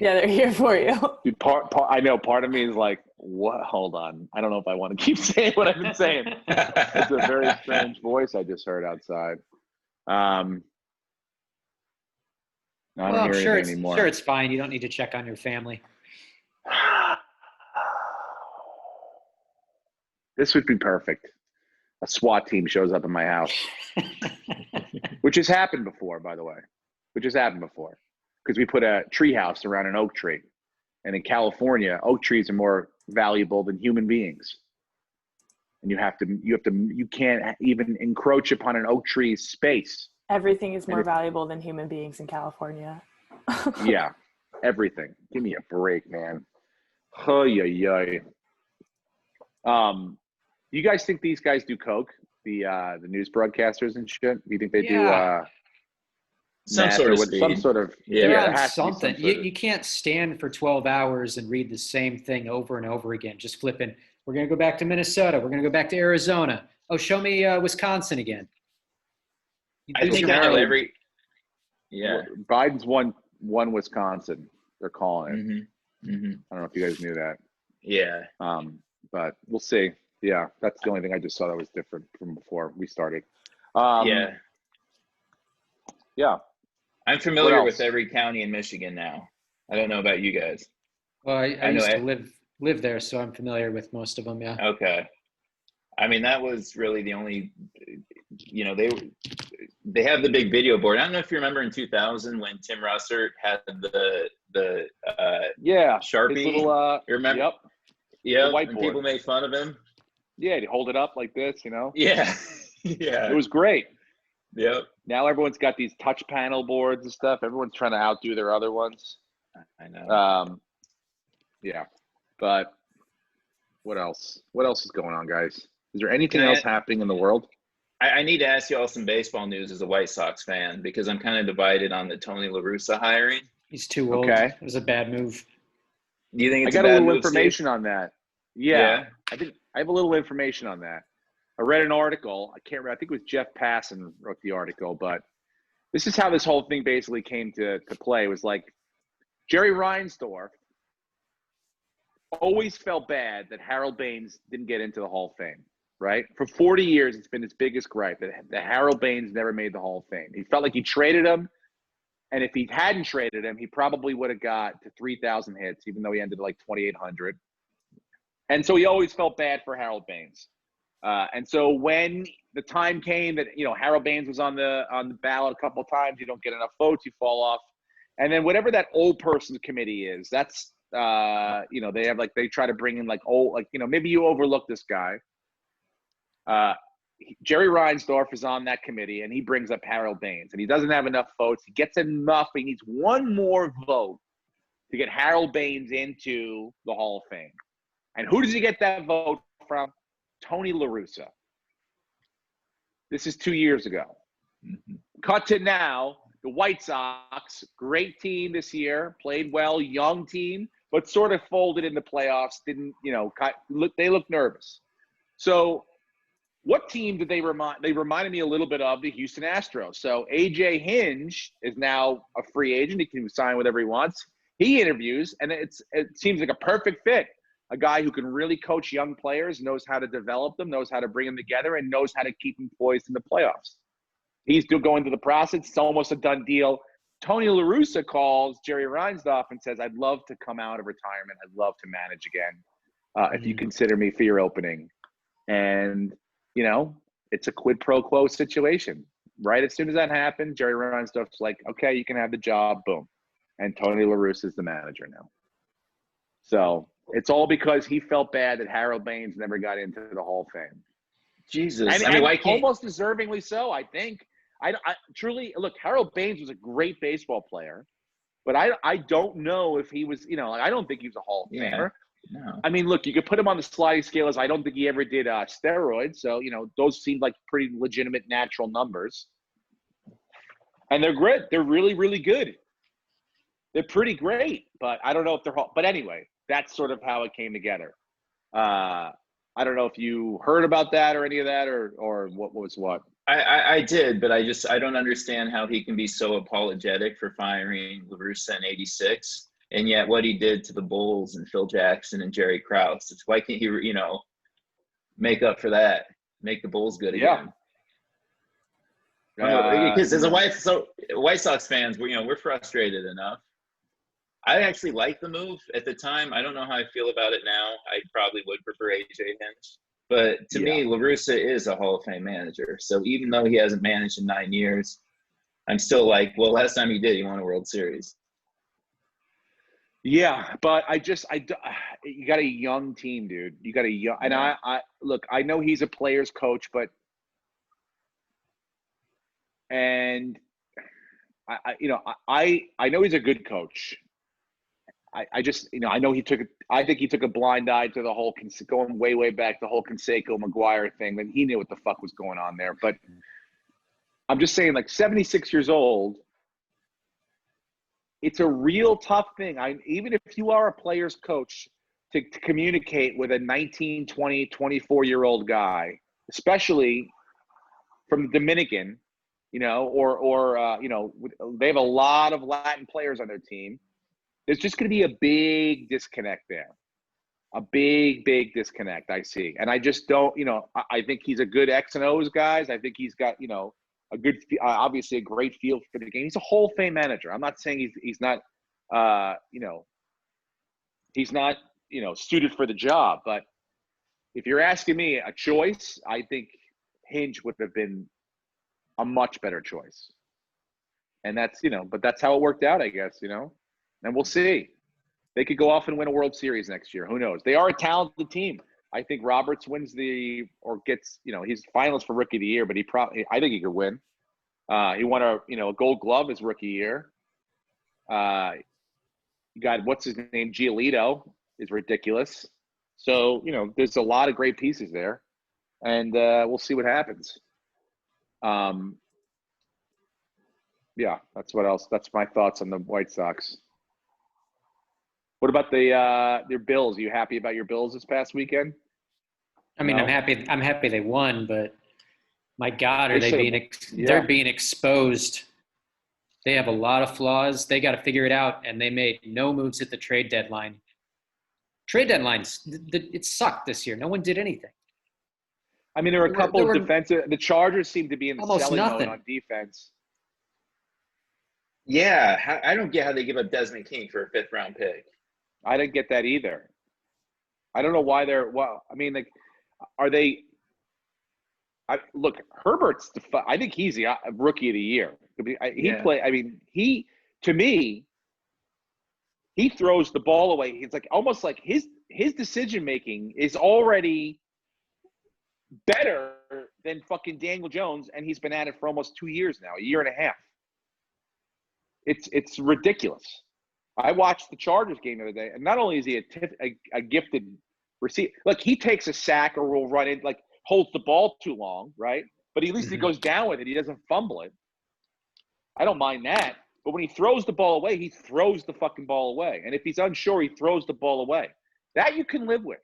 Yeah, they're here for you. Dude, I know part of me is like, what? Hold on. I don't know if I want to keep saying what I've been saying. It's a very strange voice I just heard outside. I don't Well, I'm hear sure anything anymore. sure it's fine. You don't need to check on your family. This would be perfect. A SWAT team shows up in my house, which has happened before, by the way. Because we put a tree house around an oak tree. And in California, oak trees are more valuable than human beings. And you can't even encroach upon an oak tree's space. Everything is more valuable than human beings in California. Yeah, everything. Give me a break, man. You guys think these guys do coke? The news broadcasters and shit? Do you think they do some meth sort or of with speed? some sort of Yeah, They're there on has to be something. some sort of- You can't stand for 12 hours and read the same thing over and over again, just flipping. We're going to go back to Minnesota. We're going to go back to Arizona. Oh, show me Wisconsin again. I think I know every. Yeah. Biden's won Wisconsin. They're calling it. Mm-hmm. Mm-hmm. I don't know if you guys knew that. Yeah. But we'll see. Yeah, that's the only thing I just saw that was different from before we started. Yeah. Yeah. I'm familiar with every county in Michigan now. I don't know about you guys. Well, I know used to live there, so I'm familiar with most of them. Yeah. Okay. I mean, that was really the only. They have the big video board. I don't know if you remember in 2000 when Tim Russert had the Sharpie. Little, remember? Yep. Yeah. Whiteboard. And people made fun of him. Yeah, you hold it up like this, Yeah. Yeah. It was great. Yep. Now everyone's got these touch panel boards and stuff. Everyone's trying to outdo their other ones. I know. Yeah. But what else? What else is going on, guys? Is there anything else happening in the world? I need to ask you all some baseball news as a White Sox fan because I'm kind of divided on the Tony La Russa hiring. He's too old. Okay. It was a bad move. Do you think it's I got a a bad little move, information Steve? on that. Yeah. I think I have a little information on that. I read an article. I can't remember. I think it was Jeff Passan wrote the article, but this is how this whole thing basically came to play. It was like Jerry Reinsdorf always felt bad that Harold Baines didn't get into the Hall of Fame, right? For 40 years, it's been his biggest gripe that Harold Baines never made the Hall of Fame. He felt like he traded him, and if he hadn't traded him, he probably would have got to 3,000 hits, even though he ended like 2,800. And so he always felt bad for Harold Baines. And so when the time came that, Harold Baines was on the ballot a couple of times, you don't get enough votes, you fall off. And then whatever that old person's committee is, that's, they have they try to bring in maybe you overlook this guy. Jerry Reinsdorf is on that committee and he brings up Harold Baines and he doesn't have enough votes. He gets enough. He needs one more vote to get Harold Baines into the Hall of Fame. And who does he get that vote from? Tony La Russa. This is 2 years ago. Mm-hmm. Cut to now, the White Sox, great team this year, played well, young team, but sort of folded in the playoffs. Didn't, they look nervous. So what team did they remind? They reminded me a little bit of the Houston Astros. So AJ Hinge is now a free agent. He can sign whatever he wants. He interviews, and it seems like a perfect fit. A guy who can really coach young players, knows how to develop them, knows how to bring them together, and knows how to keep them poised in the playoffs. He's still going through the process. It's almost a done deal. Tony La Russa calls Jerry Reinsdorf and says, I'd love to come out of retirement. I'd love to manage again if you consider me for your opening. And, it's a quid pro quo situation. Right as soon as that happened, Jerry Reinsdorf's like, okay, you can have the job. Boom. And Tony La Russa is the manager now. So it's all because he felt bad that Harold Baines never got into the Hall of Fame. Jesus. And why can't... almost deservingly so, I think. I truly, look, Harold Baines was a great baseball player, but I don't know if he was, I don't think he was a Hall of Famer. No. I mean, look, you could put him on the sliding scale as I don't think he ever did steroids. So, those seemed like pretty legitimate natural numbers. And they're great. They're really, really good. They're pretty great, but I don't know if they're – but anyway, that's sort of how it came together. I don't know if you heard about that or any of that or what was what. I did, but I don't understand how he can be so apologetic for firing La Russa in '86, and yet what he did to the Bulls and Phil Jackson and Jerry Krause. It's why can't he, make up for that, make the Bulls good again? Because as a White Sox fans, we're frustrated enough. I actually liked the move at the time. I don't know how I feel about it now. I probably would prefer AJ Hinch. But to me, La Russa is a Hall of Fame manager. So even though he hasn't managed in 9 years, I'm still like, well, last time he did, he won a World Series. Yeah, but you got a young team, dude. You got a young, and I look, I know he's a player's coach, but, and I know he's a good coach. I just, I know I think he took a blind eye to the whole, going way, way back, the whole Canseco McGuire thing, and he knew what the fuck was going on there. But I'm just saying, like, 76 years old, it's a real tough thing. Even if you are a player's coach, to communicate with a 19, 20, 24-year-old guy, especially from the Dominican, they have a lot of Latin players on their team. There's just going to be a big disconnect there. A big, big disconnect, I see. And I just don't, I think he's a good X and O's guys. I think he's got, a good, obviously a great feel for the game. He's a Hall of Fame manager. I'm not saying he's not, suited for the job. But if you're asking me a choice, I think Hinge would have been a much better choice. And that's, but that's how it worked out, I guess, and we'll see. They could go off and win a World Series next year. Who knows? They are a talented team. I think Roberts wins gets, he's finalist for Rookie of the Year, but I think he could win. He won a Gold Glove his rookie year. You got, what's his name? Giolito is ridiculous. So, there's a lot of great pieces there, and we'll see what happens. Yeah, that's my thoughts on the White Sox. What about their Bills? Are you happy about your Bills this past weekend? I mean, no? I'm happy they won, but my God, they're being exposed. They have a lot of flaws. They got to figure it out, and they made no moves at the trade deadline. Trade deadlines, it sucked this year. No one did anything. I mean, there were a couple of defensive. The Chargers seem to be in the selling mode on defense. Yeah, I don't get how they give up Desmond King for a 5th-round pick. I didn't get that either. I don't know why are they? Look, Herbert's. I think he's the Rookie of the Year. To me, he throws the ball away. It's like almost like his decision making is already better than fucking Daniel Jones, and he's been at it for almost 2 years now, a year and a half. It's ridiculous. I watched the Chargers game the other day, and not only is he a gifted receiver, like he takes a sack or will run in, like holds the ball too long, right? But at least he goes down with it. He doesn't fumble it. I don't mind that. But when he throws the ball away, he throws the fucking ball away. And if he's unsure, he throws the ball away. That you can live with.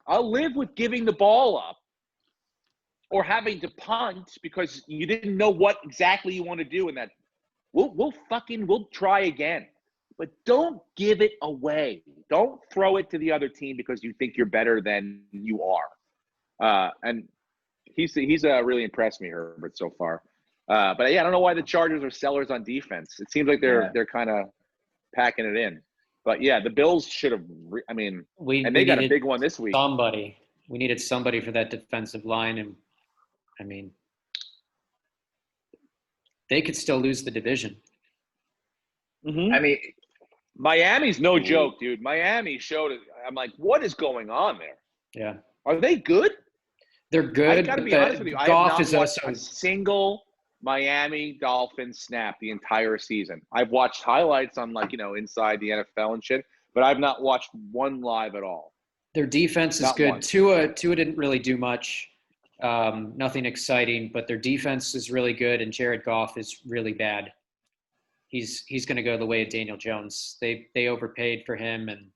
I'll live with giving the ball up or having to punt because you didn't know what exactly you want to do in that. We'll try again. But don't give it away. Don't throw it to the other team because you think you're better than you are. And he's really impressed me, Herbert, so far. But yeah, I don't know why the Chargers are sellers on defense. It seems like they're kind of packing it in. But yeah, the Bills should have. They got a big one this week. We needed somebody for that defensive line, and I mean, they could still lose the division. Mm-hmm. I mean, Miami's no joke, dude. Miami showed it. I'm like, what is going on there? Yeah. Are they good? They're good. I got to be honest with you. I have not watched a single Miami Dolphins snap the entire season. I've watched highlights on inside the NFL and shit, but I've not watched one live at all. Their defense is good. Tua didn't really do much. Nothing exciting, but their defense is really good, and Jared Goff is really bad. He's going to go the way of Daniel Jones. They overpaid for him, and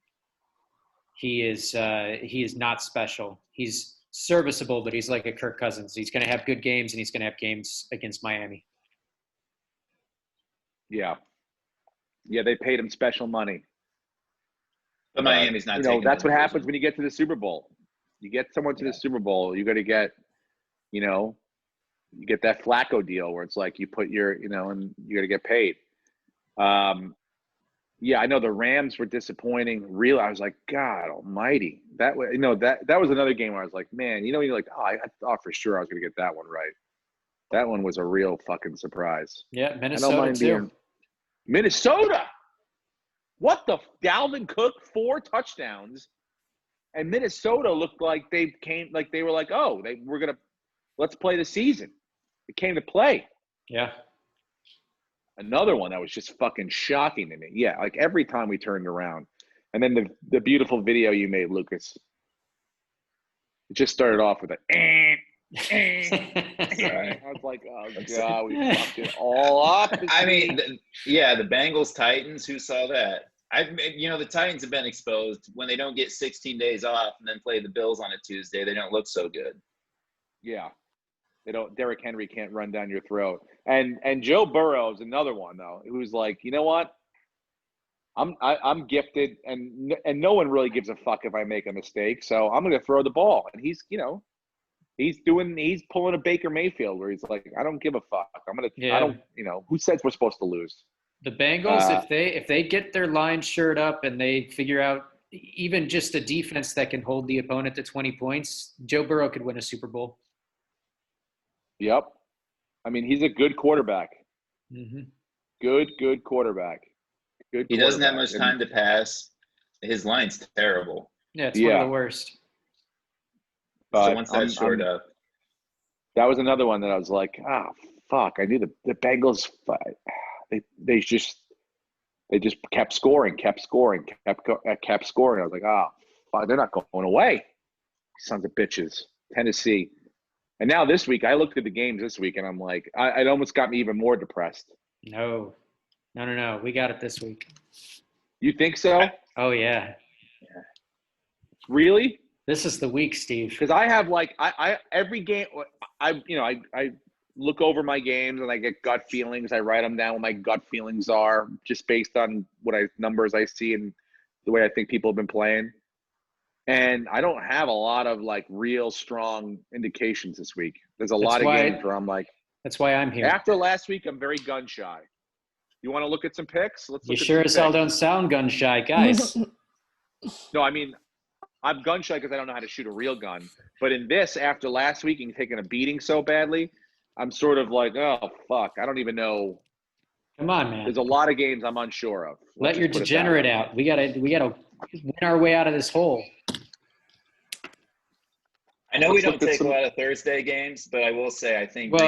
he is not special. He's serviceable, but he's like a Kirk Cousins. He's going to have good games, and he's going to have games against Miami. Yeah. Yeah, they paid him special money. But Miami's not. That's what happens when you get to the Super Bowl. You get someone to the Super Bowl, you got to get, you get that Flacco deal where it's like you put your, and you got to get paid. Yeah, I know the Rams were disappointing. Real, I was like, God Almighty. That was, that was another game where I was like, man, you're like, I thought for sure I was going to get that one right. That one was a real fucking surprise. Yeah, Minnesota too. Minnesota. What the Dalvin Cook 4 touchdowns, and Minnesota looked like they were like, oh, let's play the season. It came to play. Yeah. Another one that was just fucking shocking to me. Yeah, like every time we turned around. And then the beautiful video you made, Lucas. It just started off with I was like, oh, God, we fucked it all up. I mean, the Bengals Titans, who saw that? The Titans have been exposed. When they don't get 16 days off and then play the Bills on a Tuesday, they don't look so good. Yeah. They don't. Derrick Henry can't run down your throat. And Joe Burrow is another one though, who's like, you know what? I'm gifted, and no one really gives a fuck if I make a mistake. So I'm going to throw the ball, and he's pulling a Baker Mayfield where he's like, I don't give a fuck. Who says we're supposed to lose? The Bengals, if they get their line shored up and they figure out even just a defense that can hold the opponent to 20 points, Joe Burrow could win a Super Bowl. Yep. I mean, he's a good quarterback. Mm-hmm. Good quarterback. He doesn't have much time to pass. His line's terrible. Yeah, it's one of the worst. But so once that's shored up. That was another one that I was like, fuck. I knew the Bengals, they just kept scoring. I was like, fuck, they're not going away. Sons of bitches. Tennessee. And now this week, I looked at the games this week, and I'm like, it almost got me even more depressed. No. We got it this week. You think so? Oh, yeah. Really? This is the week, Steve. Because I have every game, I look over my games and I get gut feelings. I write them down what my gut feelings are just based on numbers I see and the way I think people have been playing. And I don't have a lot of real strong indications this week. There's a lot of games where I'm like. That's why I'm here. After last week, I'm very gun shy. You want to look at some picks? You sure as hell don't sound gun shy, guys. No, I mean, I'm gun shy because I don't know how to shoot a real gun. But in this, after last week and taking a beating so badly, I'm sort of like, oh, fuck. I don't even know. Come on, man. There's a lot of games I'm unsure of. Let your degenerate out. We gotta win our way out of this hole. I know we don't take a lot of Thursday games, but I will say I think.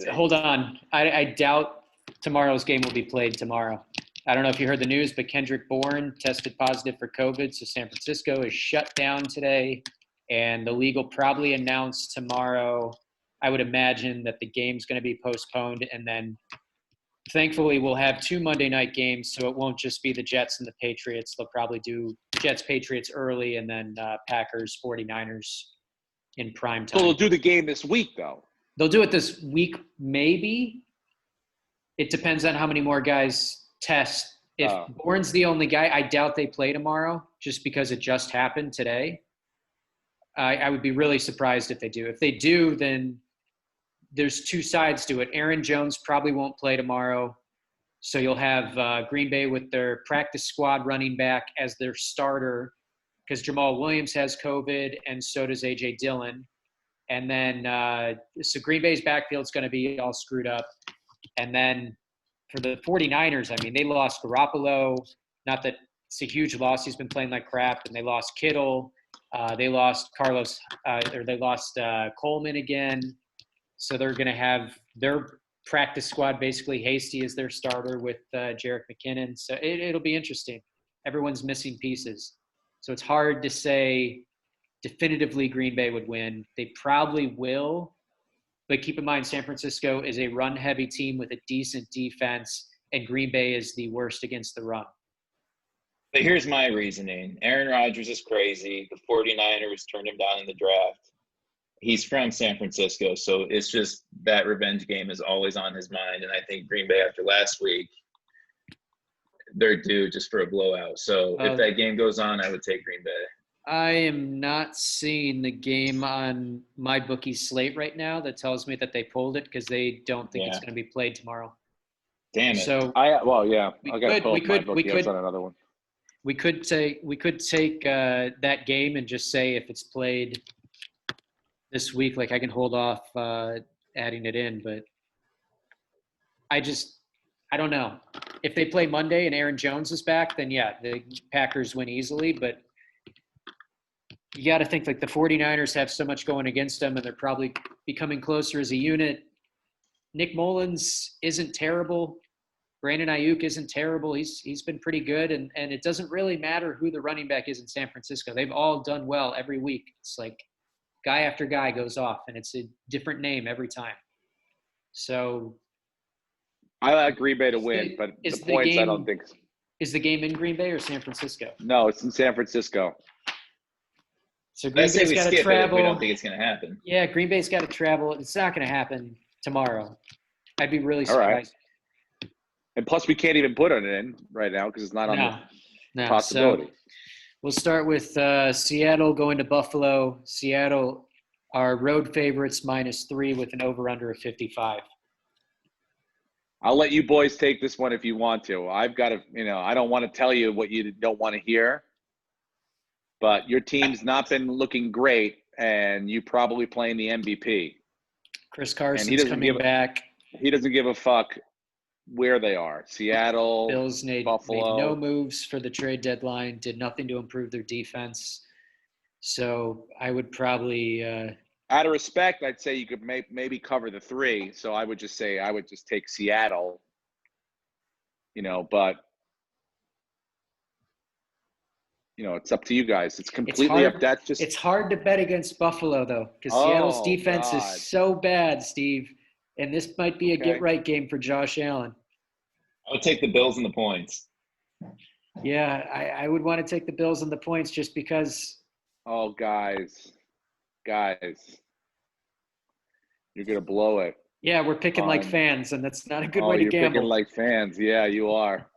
Hold on. I doubt tomorrow's game will be played tomorrow. I don't know if you heard the news, but Kendrick Bourne tested positive for COVID, so San Francisco is shut down today, and the league will probably announce tomorrow. I would imagine that the game's going to be postponed, and then thankfully we'll have 2 Monday night games, so it won't just be the Jets and the Patriots. They'll probably do Jets-Patriots early, and then Packers-49ers in prime time. So they'll do the game this week, though. They'll do it this week, maybe. It depends on how many more guys test. If Bourne's the only guy, I doubt they play tomorrow just because it just happened today. I would be really surprised if they do. If they do, then there's 2 sides to it. Aaron Jones probably won't play tomorrow. So you'll have Green Bay with their practice squad running back as their starter because Jamal Williams has COVID and so does A.J. Dillon. And then so Green Bay's backfield's going to be all screwed up. And then for the 49ers, I mean, they lost Garoppolo. Not that it's a huge loss. He's been playing like crap. And they lost Kittle. They lost Coleman again. So they're going to have their practice squad basically Hasty as their starter with Jerick McKinnon. So it'll be interesting. Everyone's missing pieces. So it's hard to say definitively Green Bay would win. They probably will. But keep in mind, San Francisco is a run-heavy team with a decent defense, and Green Bay is the worst against the run. But here's my reasoning. Aaron Rodgers is crazy. The 49ers turned him down in the draft. he's from San Francisco, so it's just that revenge game is always on his mind. And I think Green Bay after last week, they're due just for a blowout. So if that game goes on, I would take Green Bay. I am not seeing the game on my bookie slate right now that tells me that they pulled it because they don't think it's going to be played tomorrow. Damn it. So I got to pull up my bookie. I was on another one. We could take that game and just say if it's played this week, like I can hold off adding it in, but I don't know. If they play Monday and Aaron Jones is back, then yeah, the Packers win easily, but you got to think like the 49ers have so much going against them and they're probably becoming closer as a unit. Nick Mullins isn't terrible. Brandon Ayuk isn't terrible. He's been pretty good, and it doesn't really matter who the running back is in San Francisco. They've all done well every week. It's like guy after guy goes off, and it's a different name every time. So I like Green Bay to win, but the points I don't think. Is the game in Green Bay or San Francisco? No, it's in San Francisco. So Green Bay's got to travel. We don't think it's going to happen. Yeah, Green Bay's got to travel. It's not going to happen tomorrow. I'd be really surprised. All right. And plus, we can't even put it in right now because it's not on the possibility. So we'll start with Seattle going to Buffalo. Seattle are road favorites -3 with an over-under of 55. I'll let you boys take this one if you want to. I've got to, I don't want to tell you what you don't want to hear. But your team's not been looking great, and you probably playing the MVP. Chris Carson's coming back. He doesn't give a fuck where they are. Seattle, Bills Buffalo. made no moves for the trade deadline, did nothing to improve their defense. So I would probably out of respect, I'd say you could maybe cover the 3. So I would just take Seattle, but – it's up to you guys. It's completely up. It's hard to bet against Buffalo though, because Seattle's defense is so bad, Steve. And this might be a get-right game for Josh Allen. I would take the Bills and the points. Yeah, I would want to take the Bills and the points just because. Oh, guys, you're gonna blow it. Yeah, we're picking like fans, and that's not a good way to gamble. You're picking like fans. Yeah, you are.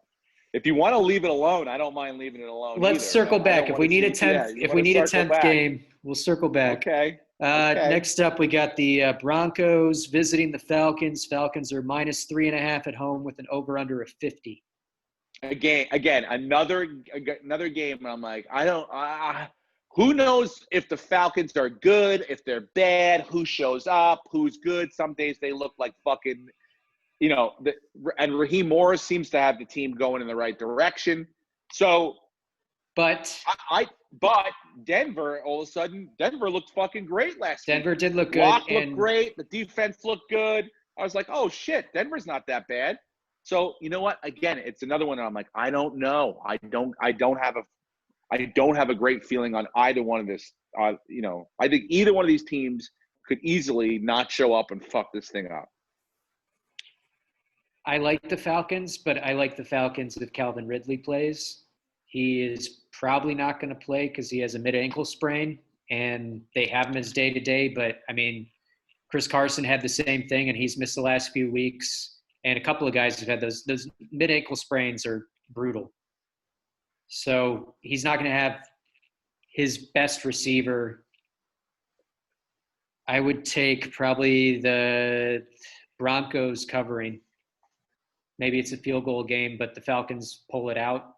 If you want to leave it alone, I don't mind leaving it alone. Let's circle back. If we need a 10th game, we'll circle back. Okay. Next up, we got the Broncos visiting the Falcons. Falcons are -3.5 at home with an over/under of 50. Again, another game. And I'm like, who knows if the Falcons are good, if they're bad, who shows up, who's good. Some days they look like fucking. And Raheem Morris seems to have the team going in the right direction. So, but Denver, all of a sudden, Denver looked fucking great last week. Denver did look good. Locked looked great. The defense looked good. I was like, oh shit, Denver's not that bad. So you know what? Again, it's another one. I'm like, I don't know. I don't have a great feeling on either one of this. I think either one of these teams could easily not show up and fuck this thing up. I like the Falcons, but I like the Falcons if Calvin Ridley plays. He is probably not going to play because he has a mid-ankle sprain, and they have him as day-to-day. But, Chris Carson had the same thing, and he's missed the last few weeks. And a couple of guys have had those mid-ankle sprains are brutal. So he's not going to have his best receiver. I would take probably the Broncos covering. Maybe it's a field goal game, but the Falcons pull it out.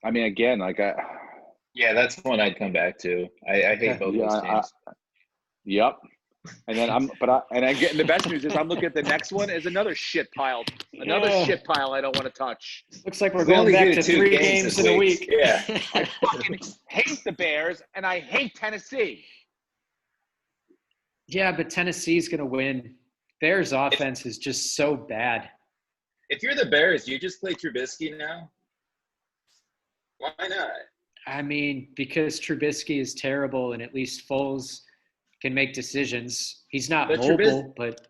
Again, yeah, that's one I'd come back to. I hate both those teams. Yep. And then the best news is I'm looking at the next one as another shit pile. Shit pile I don't want to touch. Looks like we're going back to 3 games in a week. Yeah. I fucking hate the Bears and I hate Tennessee. Yeah, but Tennessee's going to win. Bears' offense is just so bad. If you're the Bears, you just play Trubisky now? Why not? Because Trubisky is terrible and at least Foles can make decisions. He's not mobile, but...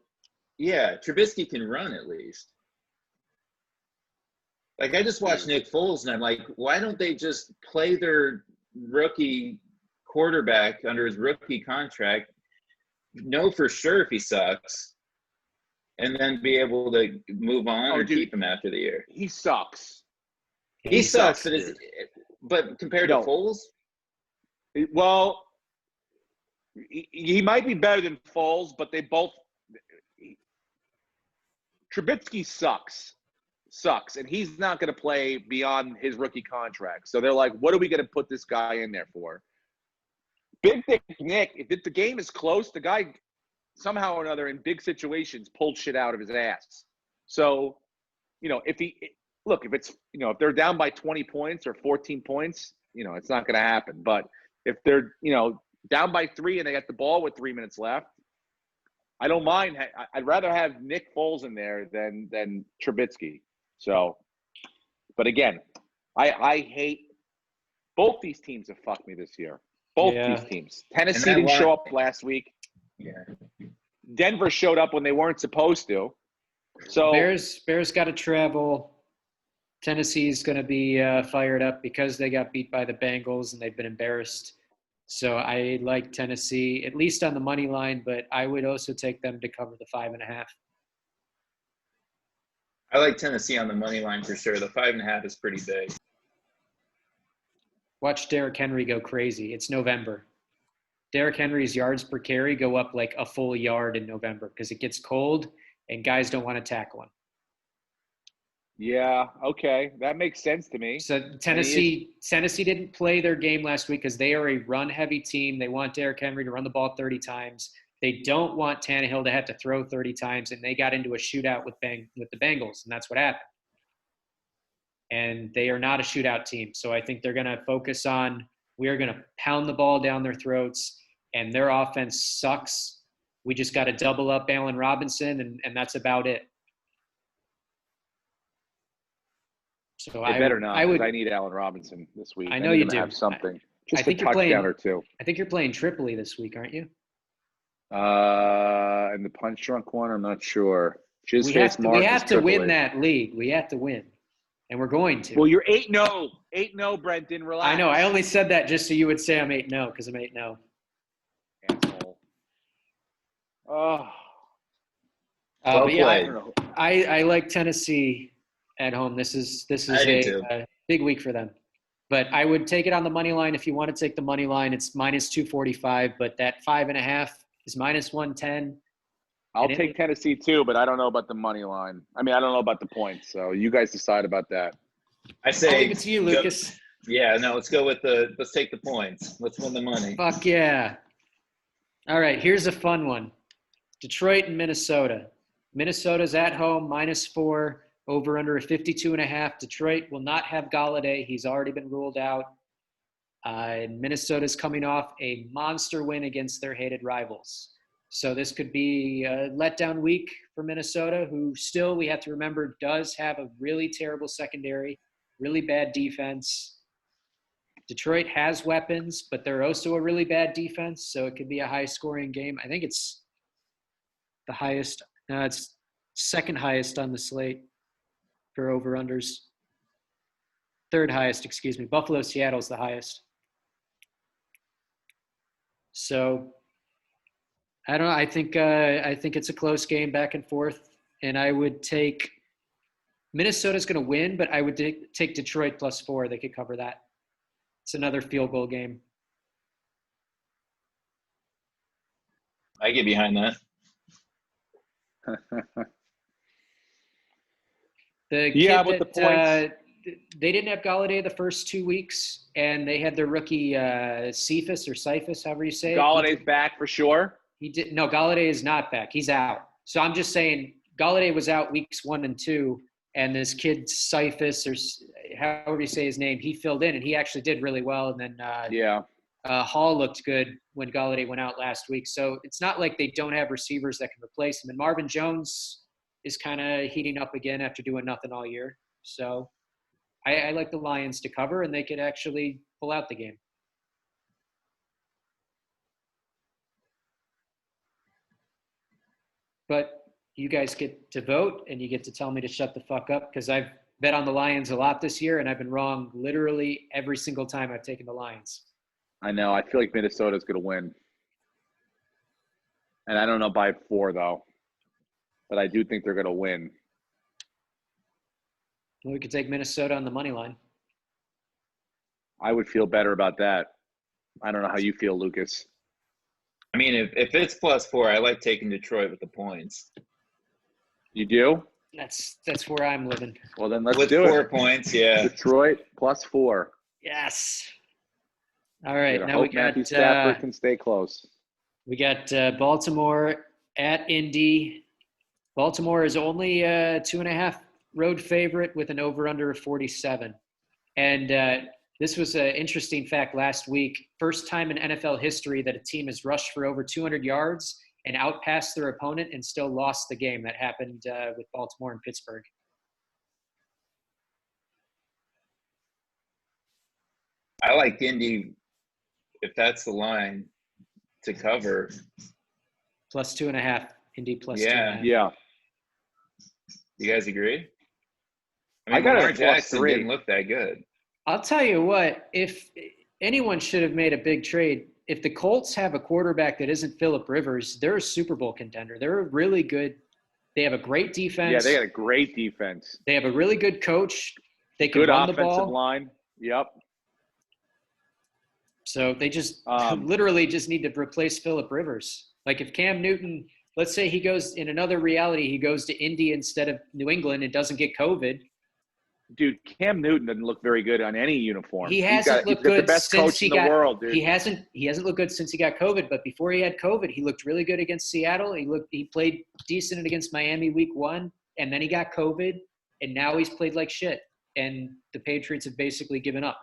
Yeah, Trubisky can run at least. I just watched Nick Foles, and I'm like, why don't they just play their rookie quarterback under his rookie contract, know for sure if he sucks, and then be able to move on or keep him after the year. He sucks. He sucks, but compared to No. Foles? Well, he might be better than Foles, but they both – Trubisky sucks, and he's not going to play beyond his rookie contract. So they're like, what are we going to put this guy in there for? Big Dick Nick, if the game is close, the guy somehow or another in big situations pulled shit out of his ass. So, if they're down by 20 points or 14 points, it's not going to happen. But if they're, down by 3 and they got the ball with 3 minutes left, I don't mind. I'd rather have Nick Foles in there than Trubisky. So, but again, I hate both these teams have fucked me this year. Both these teams. Tennessee didn't show up last week. Yeah. Denver showed up when they weren't supposed to. So Bears got to travel. Tennessee's going to be fired up because they got beat by the Bengals and they've been embarrassed. So I like Tennessee, at least on the money line, but I would also take them to cover the 5.5. I like Tennessee on the money line for sure. The 5.5 is pretty big. Watch Derrick Henry go crazy. It's November. Derrick Henry's yards per carry go up like a full yard in November because it gets cold and guys don't want to tackle him. Yeah, okay. That makes sense to me. So Tennessee didn't play their game last week because they are a run-heavy team. They want Derrick Henry to run the ball 30 times. They don't want Tannehill to have to throw 30 times, and they got into a shootout with the Bengals, and that's what happened. And they are not a shootout team. So I think they're going to focus on we are going to pound the ball down their throats, and their offense sucks. We just got to double up Allen Robinson, and that's about it. So they better not. I need Allen Robinson this week. I know you do. Have something. Just I think a touchdown or two. I think you're playing Tripoli this week, aren't you? In the punch drunk one, I'm not sure. We have to win that league. We have to win, and we're going to. Well, you're 8-0. 8-0, Brenton. Relax. I know. I only said that just so you would say I'm 8-0 because I'm 8-0. Asshole. Oh. But yeah, I like Tennessee at home. This is a big week for them. But I would take it on the money line. If you want to take the money line, it's minus 245, but that 5.5 is minus 110. I'll take Tennessee too, but I don't know about the money line. I mean, I don't know about the points. So you guys decide about that. I say I'll leave it to you, Lucas. Let's go with let's take the points. Let's win the money. Fuck yeah. All right, here's a fun one. Detroit and Minnesota. Minnesota's at home, minus 4. Over under a 52.5. Detroit will not have Galladay. He's already been ruled out. And Minnesota's coming off a monster win against their hated rivals. So this could be a letdown week for Minnesota, who still, we have to remember, does have a really terrible secondary, really bad defense. Detroit has weapons, but they're also a really bad defense, so it could be a high-scoring game. I think it's the highest. It's second highest on the slate for over-unders. Third highest, excuse me. Buffalo, Seattle's the highest. So I don't know. I think it's a close game back and forth, and I would take Minnesota's going to win, but I would take Detroit plus 4. They could cover that. It's another field goal game. I get behind that. With the points. They didn't have Galladay the first 2 weeks, and they had their rookie Cephas, however you say it. Galladay's back for sure. No, Galladay is not back. He's out. So I'm just saying Galladay was out weeks 1 and 2, and this kid Cephas, or however you say his name, he filled in, and he actually did really well. And then Hall looked good when Galladay went out last week. So it's not like they don't have receivers that can replace him. And Marvin Jones is kind of heating up again after doing nothing all year. So I like the Lions to cover, and they could actually pull out the game. But you guys get to vote, and you get to tell me to shut the fuck up because I've bet on the Lions a lot this year, and I've been wrong literally every single time I've taken the Lions. I know. I feel like Minnesota's going to win. And I don't know by 4, though. But I do think they're going to win. Well, we could take Minnesota on the money line. I would feel better about that. I don't know how you feel, Lucas. I mean, if it's +4, I like taking Detroit with the points. You do? That's where I'm living. Well, then let's With do 4 it. points, yeah. Detroit +4. Yes. All right. I Now we hope Matthew got Stafford can stay close. we got Baltimore at Indy. Baltimore is only a 2.5 road favorite with an over/under of 47. And this was an interesting fact last week. First time in NFL history that a team has rushed for over 200 yards and outpassed their opponent and still lost the game. That happened with Baltimore and Pittsburgh. I like Indy, if that's the line, to cover. +2.5. Indy +2.5. Yeah. You guys agree? I got it Lamar at Jackson +3. didn't look that good. I'll tell you what, if anyone should have made a big trade, if the Colts have a quarterback that isn't Phillip Rivers, they're a Super Bowl contender. They're really good. They have a great defense. Yeah, they got a great defense. They have a really good coach. They can Good run the offensive ball. line. Yep. So they just literally just need to replace Phillip Rivers. Like if Cam Newton, let's say he goes in another reality, he goes to Indy instead of New England and doesn't get COVID. Dude, Cam Newton doesn't look very good on any uniform. He hasn't looked he's got good the best since coach in the world, dude. He hasn't looked good since he got COVID, but before he had COVID, he looked really good against Seattle. He played decent against Miami week 1, and then he got COVID, and now he's played like shit. And the Patriots have basically given up.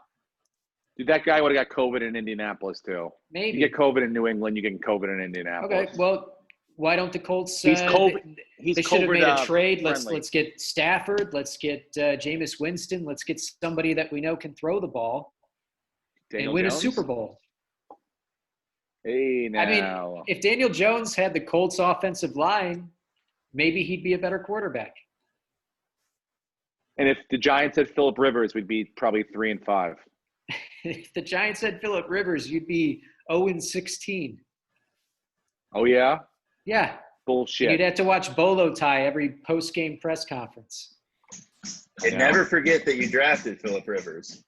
Dude, that guy would have got COVID in Indianapolis too. Maybe. You get COVID in New England, you get COVID in Indianapolis. Okay, well, why don't the Colts? He's COVID. They should have made a trade. Friendly. Let's get Stafford. Let's get Jameis Winston. Let's get somebody that we know can throw the ball Daniel and win Jones? a Super Bowl. Hey, now. I mean, if Daniel Jones had the Colts offensive line, maybe he'd be a better quarterback. And if the Giants had Phillip Rivers, we'd be probably 3-5. If the Giants had Phillip Rivers, you'd be 0-16. Oh yeah? Yeah. Bullshit. You'd have to watch Bolo tie every post-game press conference. And never forget that you drafted Phillip Rivers.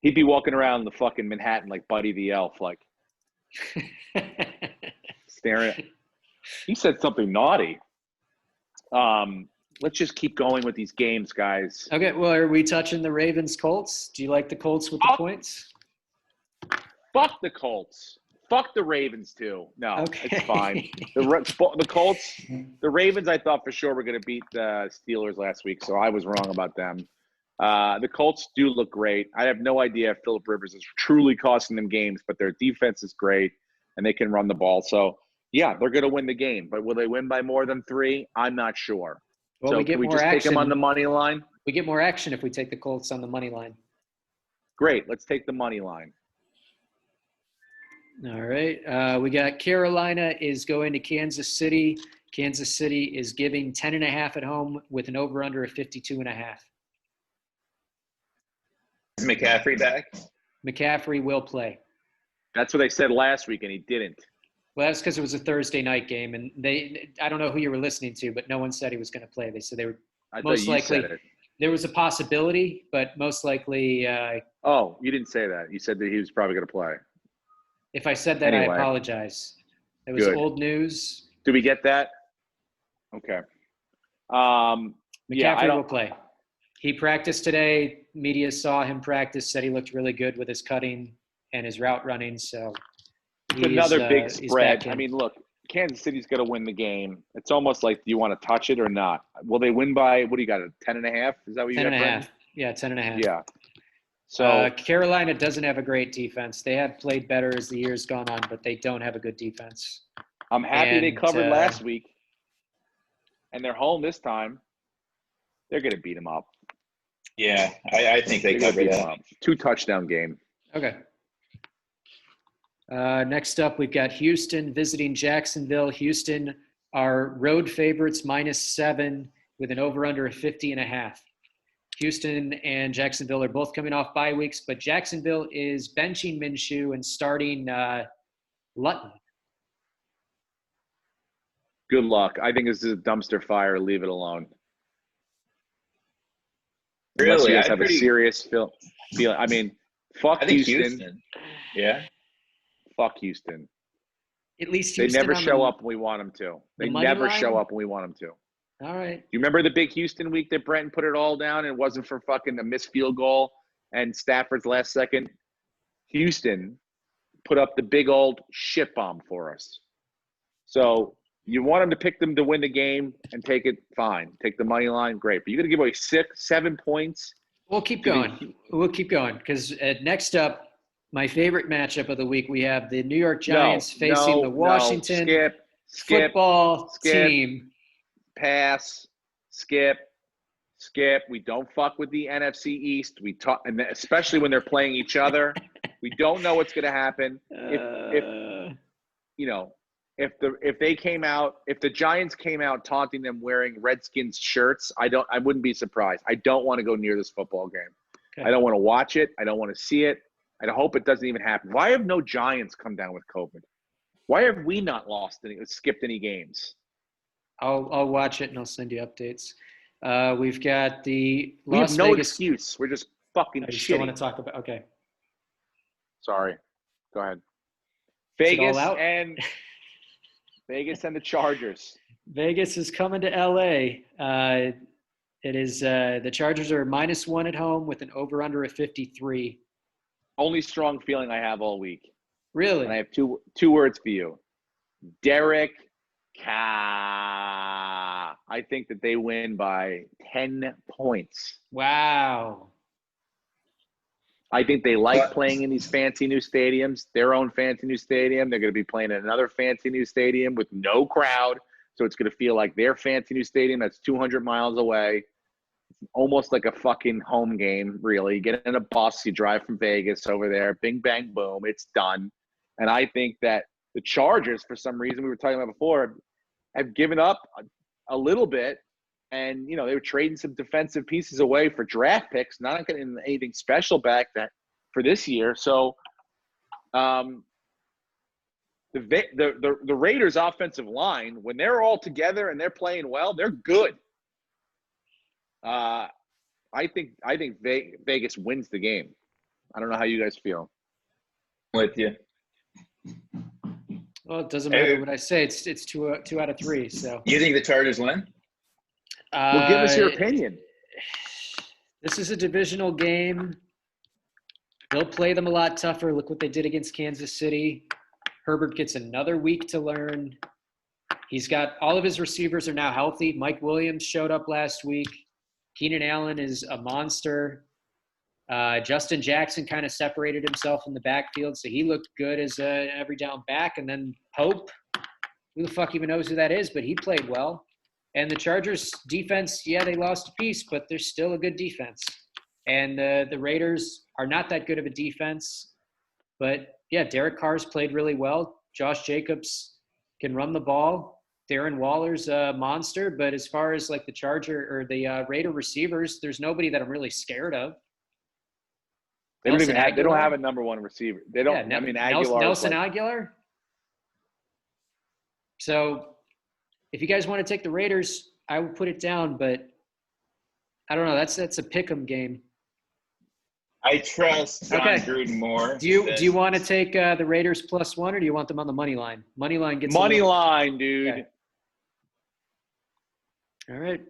He'd be walking around the fucking Manhattan like Buddy the Elf, like staring at. He said something naughty. Let's just keep going with these games, guys. Okay, well, are we touching the Ravens-Colts? Do you like the Colts with the points? Fuck the Colts. Fuck the Ravens too. No, Okay. it's fine. The Colts, the Ravens, I thought for sure were going to beat the Steelers last week, so I was wrong about them. The Colts do look great. I have no idea if Phillip Rivers is truly costing them games, but their defense is great, and they can run the ball. So, yeah, they're going to win the game. But will they win by more than 3? I'm not sure. Well, so we get can we more just action. take them on the money line? We get more action if we take the Colts on the money line. Great. Let's take the money line. All right. We got Carolina is going to Kansas City. Kansas City is giving 10.5 at home with an over-under of 52.5. Is McCaffrey back? McCaffrey will play. That's what they said last week, and he didn't. Well, that's because it was a Thursday night game, and I don't know who you were listening to, but no one said he was going to play. They said they were I most thought you likely. said it. There was a possibility, but most likely. Oh, you didn't say that. You said that he was probably going to play. If I said that, Anyway. I apologize. It was Good. old news. Did we get that? Okay. McCaffrey will play. He practiced today. Media saw him practice, said he looked really good with his cutting and his route running. So It's another big he's spread. back in. I mean, look, Kansas City's going to win the game. It's almost like, do you want to touch it or not? Will they win by, what do you got, a 10.5? Is that what you 10.5. got, Brendan? Yeah, 10.5. Yeah. So Carolina doesn't have a great defense. They have played better as the year's gone on, but they don't have a good defense. I'm happy they and, covered last week, and they're home this time. They're going to beat them up. Yeah, I think they They're gonna cover beat 'em that. up. 2-touchdown game. Okay. Next up, we've got Houston visiting Jacksonville. Houston are road favorites -7 with an over-under of 50.5. Houston and Jacksonville are both coming off bye weeks, but Jacksonville is benching Minshew and starting Lutton. Good luck. I think this is a dumpster fire. Leave it alone. Unless Really? you guys have a serious feel. I mean, fuck I think Houston. Yeah. Fuck Houston. At least They Houston never on show the, up when we want them to. They the money never line? show up when we want them to. All right. Do you remember the big Houston week that Brenton put it all down and it wasn't for fucking a missed field goal and Stafford's last second? Houston put up the big old shit bomb for us. So you want them to pick them to win the game and take it, fine. Take the money line, great. But you're going to give away 7 points. We'll keep going. We'll keep going because next up, my favorite matchup of the week, we have the New York Giants facing the Washington football team. Pass, skip. We don't fuck with the NFC East. We talk, and especially when they're playing each other. We don't know what's going to happen. If the Giants came out taunting them wearing Redskins shirts, I wouldn't be surprised. I don't want to go near this football game. Okay. I don't want to watch it. I don't want to see it. I hope it doesn't even happen. Why have no Giants come down with COVID? Why have we not skipped any games? I'll watch it and I'll send you updates. We've got the Las Vegas. We have no excuse. We're just fucking shitty. Still want to talk about? Okay. Sorry. Go ahead. Vegas and the Chargers. Vegas is coming to LA. It is the Chargers are -1 at home with an over/under of 53. Only strong feeling I have all week. Really? And I have two words for you. Derek Carr. I think that they win by 10 points. Wow. I think they like playing in these fancy new stadiums, their own fancy new stadium. They're going to be playing in another fancy new stadium with no crowd. So it's going to feel like their fancy new stadium that's 200 miles away. It's almost like a fucking home game, really. You get in a bus, you drive from Vegas over there, bing, bang, boom, it's done. And I think that the Chargers, for some reason we were talking about before, have given up a little bit. And, they were trading some defensive pieces away for draft picks, not getting anything special back for this year. So the Raiders' offensive line, when they're all together and they're playing well, they're good. I think Vegas wins the game. I don't know how you guys feel. With you. Well, it doesn't matter what I say. It's two out of 3. So you think the Chargers win? Well, give us your opinion. This is a divisional game. They'll play them a lot tougher. Look what they did against Kansas City. Herbert gets another week to learn. He's got all of his receivers are now healthy. Mike Williams showed up last week. Keenan Allen is a monster. Justin Jackson kind of separated himself in the backfield, so he looked good as an every down back. And then Pope, who the fuck even knows who that is, but he played well. And the Chargers defense, they lost a piece, but they're still a good defense. And the Raiders are not that good of a defense. But, Derek Carr's played really well. Josh Jacobs can run the ball. Darren Waller's a monster. But as far as, like, the Charger or the Raider receivers, there's nobody that I'm really scared of. They don't have a number one receiver. They don't. Aguilar. Nelson Aguilar. So if you guys want to take the Raiders, I would put it down, but I don't know. That's a pick'em game. I trust John Gruden more. Do you want to take the Raiders +1, or do you want them on the money line? Money line gets money line, dude. Okay. All right.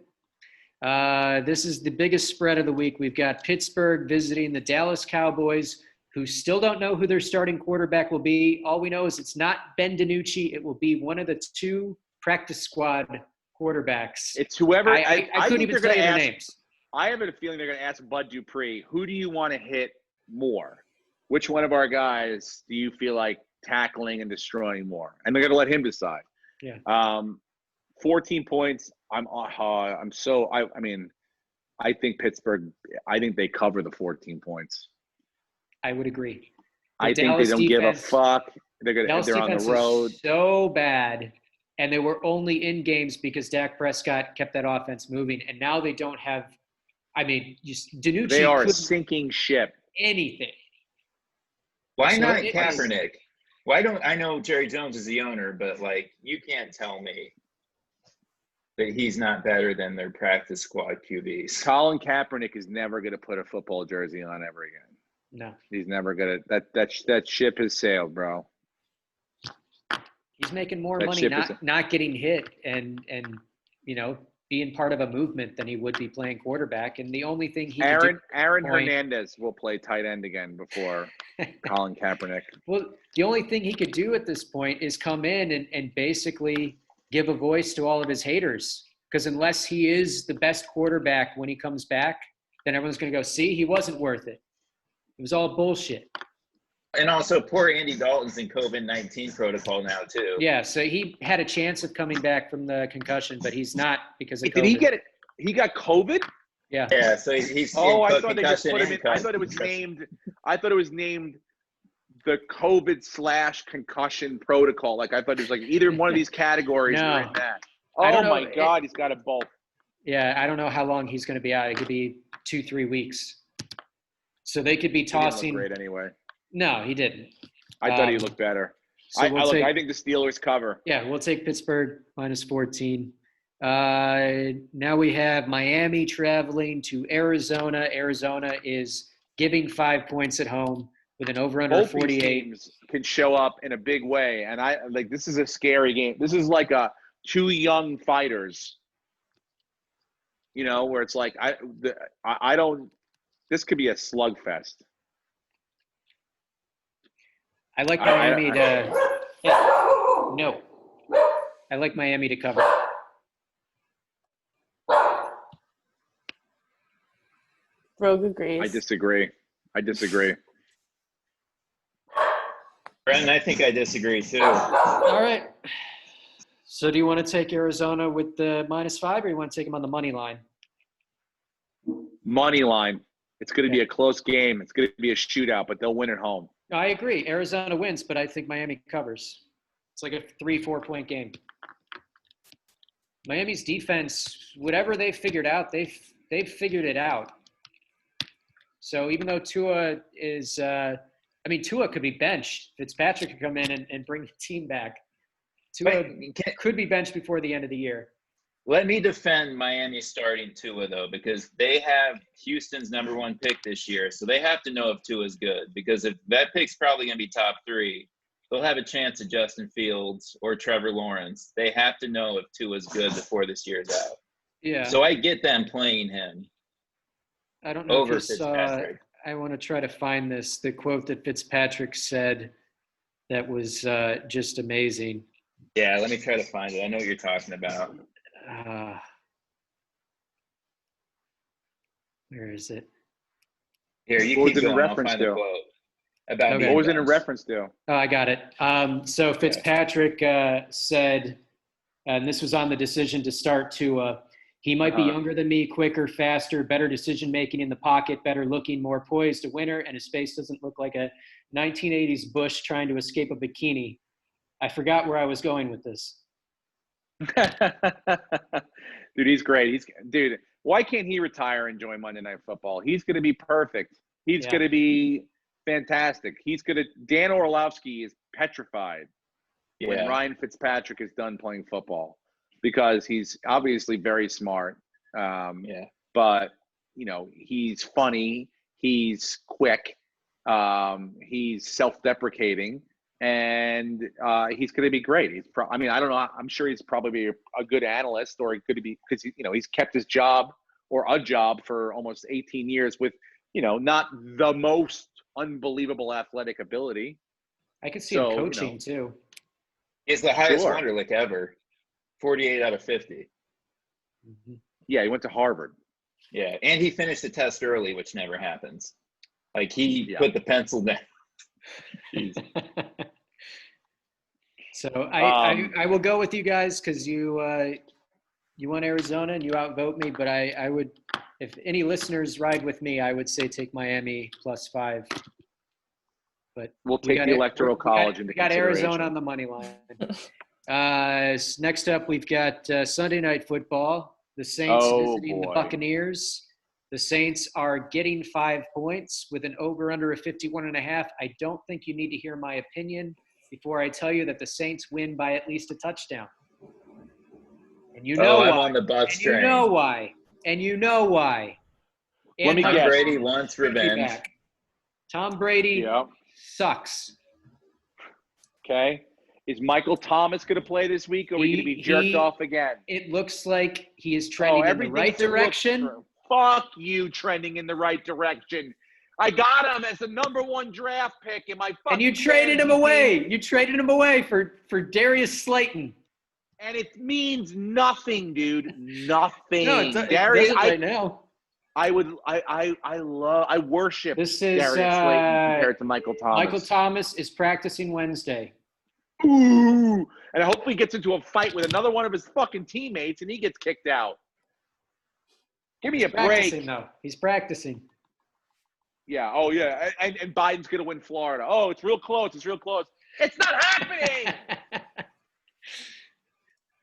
This is the biggest spread of the week. We've got Pittsburgh visiting the Dallas Cowboys, who still don't know who their starting quarterback will be. All we know is it's not Ben DiNucci. It will be one of the 2 practice squad quarterbacks. It's whoever. I couldn't even tell you their names. I have a feeling they're going to ask Bud Dupree, who do you want to hit more? Which one of our guys do you feel like tackling and destroying more? And they're going to let him decide. Yeah. 14 points. I think Pittsburgh. I think they cover the 14 points. I would agree. I think they don't give a fuck. They're on the road. So bad. And they were only in games because Dak Prescott kept that offense moving. And now they don't have – I mean, Danucci They are a couldn't sinking ship. anything. Why So not Kaepernick? Why don't I know Jerry Jones is the owner, but like you can't tell me that he's not better than their practice squad QBs. Colin Kaepernick is never going to put a football jersey on ever again. No, He's never going to. That ship has sailed, bro. he's making more That money ship is- not getting hit and being part of a movement than he would be playing quarterback. And the only thing he can do Aaron Hernandez will play tight end again before Colin Kaepernick. Well, the only thing he could do at this point is come in and basically give a voice to all of his haters. Because unless he is the best quarterback when he comes back, then everyone's going to go, see, he wasn't worth it. It was all bullshit. And also, poor Andy Dalton's in COVID-19 protocol now too. Yeah, so he had a chance of coming back from the concussion, but he's not because of COVID. Did he get it? He got COVID? Yeah. Yeah, so he's Oh, in I thought they just concussion put him in. and I thought it was named. I thought it was named the COVID/concussion protocol. Like I thought it was like either one of these categories No. were in that. I Oh don't know. my God, he's got a bolt. Yeah, I don't know how long he's going to be out. It could be 2-3 weeks. So they could be He didn't look tossing. great anyway. No, he didn't. I thought he looked better. So I think the Steelers cover. Yeah, we'll take Pittsburgh -14. Now we have Miami traveling to Arizona. Arizona is giving 5 points at home with an over/under Both 48. these teams can show up in a big way, and I like this is a scary game. This is like a two young fighters. You know, where it's like I don't. This could be a slugfest. I like Miami to. Yeah, no. I like Miami to cover. Rogue agrees. I disagree. Brendan, I think I disagree too. All right. So do you want to take Arizona with the -5, or you want to take them on the money line? Money line. It's going to be a close game. It's going to be a shootout, but they'll win at home. No, I agree. Arizona wins, but I think Miami covers. It's like a 3-4 point game. Miami's defense, whatever they figured out, they've figured it out. So even though Tua is, Tua could be benched. Fitzpatrick could come in and bring the team back. Tua could be benched before the end of the year. Let me defend Miami starting Tua, though, because they have Houston's #1 pick this year. So they have to know if Tua's good, because if that pick's probably going to be top 3, they'll have a chance at Justin Fields or Trevor Lawrence. They have to know if Tua's good before this year's out. Yeah. So I get them playing him. I don't know over if you Fitzpatrick. I want to try to find the quote that Fitzpatrick said that was just amazing. Yeah, let me try to find it. I know what you're talking about. Where is it? Here, you What keep was it in going. I'll reference find to? the quote. About Okay. What was it in defense. reference to? Oh, I got it. So Fitzpatrick said, and this was on the decision to start Tua, he might be younger than me, quicker, faster, better decision-making in the pocket, better looking, more poised, a winner, and his face doesn't look like a 1980s Bush trying to escape a bikini. I forgot where I was going with this. Dude, he's great. Dude, why can't he retire and join Monday Night Football? He's going to be perfect. He's going to be fantastic. Dan Orlovsky is petrified when Ryan Fitzpatrick is done playing football, because he's obviously very smart. But, he's funny. He's quick. He's self-deprecating. And he's going to be great. I don't know. I'm sure he's probably a good analyst, or he could be, because he's kept his job or a job for almost 18 years with, not the most unbelievable athletic ability. I could see him coaching too. He's the highest Wonderlic ever, 48 out of 50. Mm-hmm. Yeah, he went to Harvard. Yeah, and he finished the test early, which never happens. Like he put the pencil down. So I will go with you guys because you want Arizona and you outvote me, but I would, if any listeners ride with me, I would say take Miami +5. But we'll take the Electoral College into consideration. We got Arizona on the money line. Next up, we've got Sunday Night Football. The Saints visiting the Buccaneers. The Saints are getting 5 points with an over-under of 51.5. I don't think you need to hear my opinion before I tell you that the Saints win by at least a touchdown. And you know why. I'm on the Bucs And train. you know why. And you know why. Let me Tom guess. Brady wants revenge. Tom Brady Yep. sucks. Okay. Is Michael Thomas going to play this week, or are we going to be jerked off again? It looks like he is trending in the right direction. Fuck you, trending in the right direction. I got him as the number 1 draft pick in my fucking. And you traded him away. You traded him away for Darius Slayton. And it means nothing, dude. Nothing. No, it Darius, doesn't right now. I worship This is Darius Slayton compared to Michael Thomas. Michael Thomas is practicing Wednesday. Ooh. And I hope he gets into a fight with another one of his fucking teammates and he gets kicked out. Give me a break. Though. He's practicing. Yeah. Oh, yeah. And Biden's going to win Florida. Oh, it's real close. It's real close. It's not happening.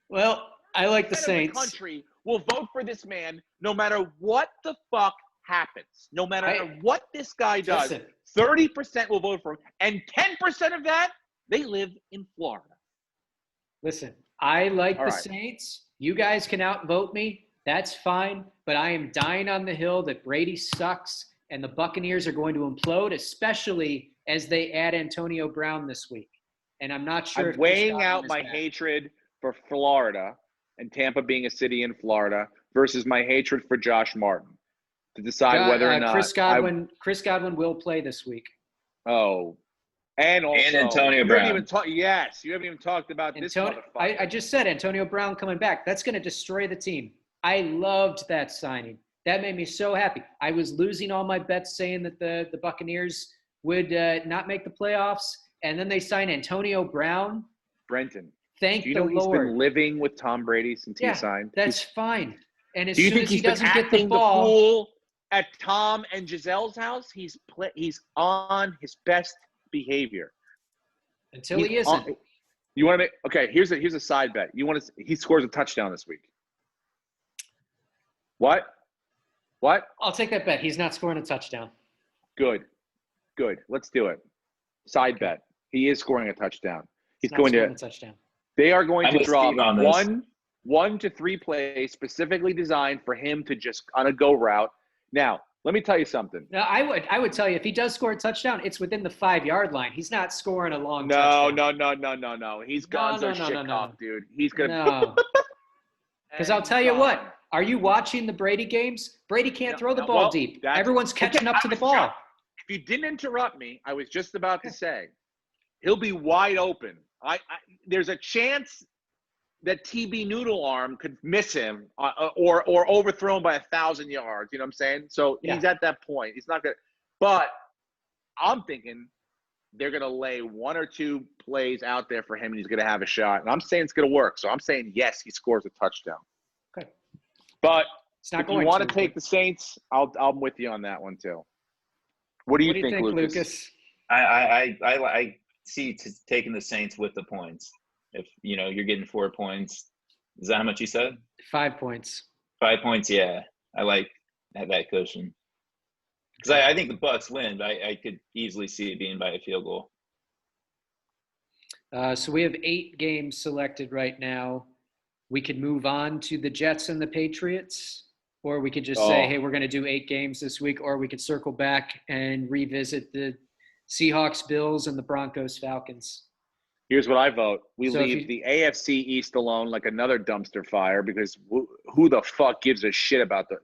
Well, I like the Saints. The country will vote for this man no matter what the fuck happens. No matter what this guy does. Listen. 30% will vote for him. And 10% of that, they live in Florida. Listen, I like the Saints. You guys can outvote me. That's fine. But I am dying on the hill that Brady sucks and the Buccaneers are going to implode, especially as they add Antonio Brown this week. And I'm not sure. I'm weighing out my hatred for Florida and Tampa being a city in Florida versus my hatred for Josh Martin to decide whether or not Chris Godwin will play this week. Oh, and also Antonio Brown. You haven't even talked about this motherfucker. I just said Antonio Brown coming back. That's going to destroy the team. I loved that signing. That made me so happy. I was losing all my bets saying that the Buccaneers would not make the playoffs, and then they signed Antonio Brown. Brenton, thank the Lord. Lord. He's been living with Tom Brady since he signed? That's fine. And as do you soon think as he's he doesn't been get the acting ball, the fool at Tom and Giselle's house? He's on his best behavior until he isn't. You want to make okay? Here's a side bet. He scores a touchdown this week. What? I'll take that bet. He's not scoring a touchdown. Good. Let's do it. Side bet. He is scoring a touchdown. He's not going scoring to. A touchdown. They are going to draw one to 3 plays specifically designed for him to just on a go route. Now, let me tell you something. No, I would tell you if he does score a touchdown, it's within the 5-yard line. He's not scoring a long touchdown. No. He's Gonzo shitcock, dude. He's gonna. No. Because I'll tell you what. Are you watching the Brady games? Brady can't throw the ball deep. Everyone's catching up to the ball. If you didn't interrupt me, I was just about to say, he'll be wide open. There's a chance that TB Noodle Arm could miss him or overthrown by 1,000 yards. You know what I'm saying? So he's at that point. He's not going to – but I'm thinking they're going to lay 1 or 2 plays out there for him, and he's going to have a shot. And I'm saying it's going to work. So I'm saying, yes, he scores a touchdown. Okay. But it's not if you want to take the Saints, I'm with you on that one too. What do you think, Lucas? I see taking the Saints with the points. If you're getting 4 points, is that how much you said? 5 points. 5 points, yeah. I like that cushion because I think the Bucs win, but I could easily see it being by a field goal. So we have 8 games selected right now. We could move on to the Jets and the Patriots, or we could just say, hey, we're going to do 8 games this week, or we could circle back and revisit the Seahawks, Bills, and the Broncos, Falcons. Here's what I vote. We leave the AFC East alone like another dumpster fire because who the fuck gives a shit about the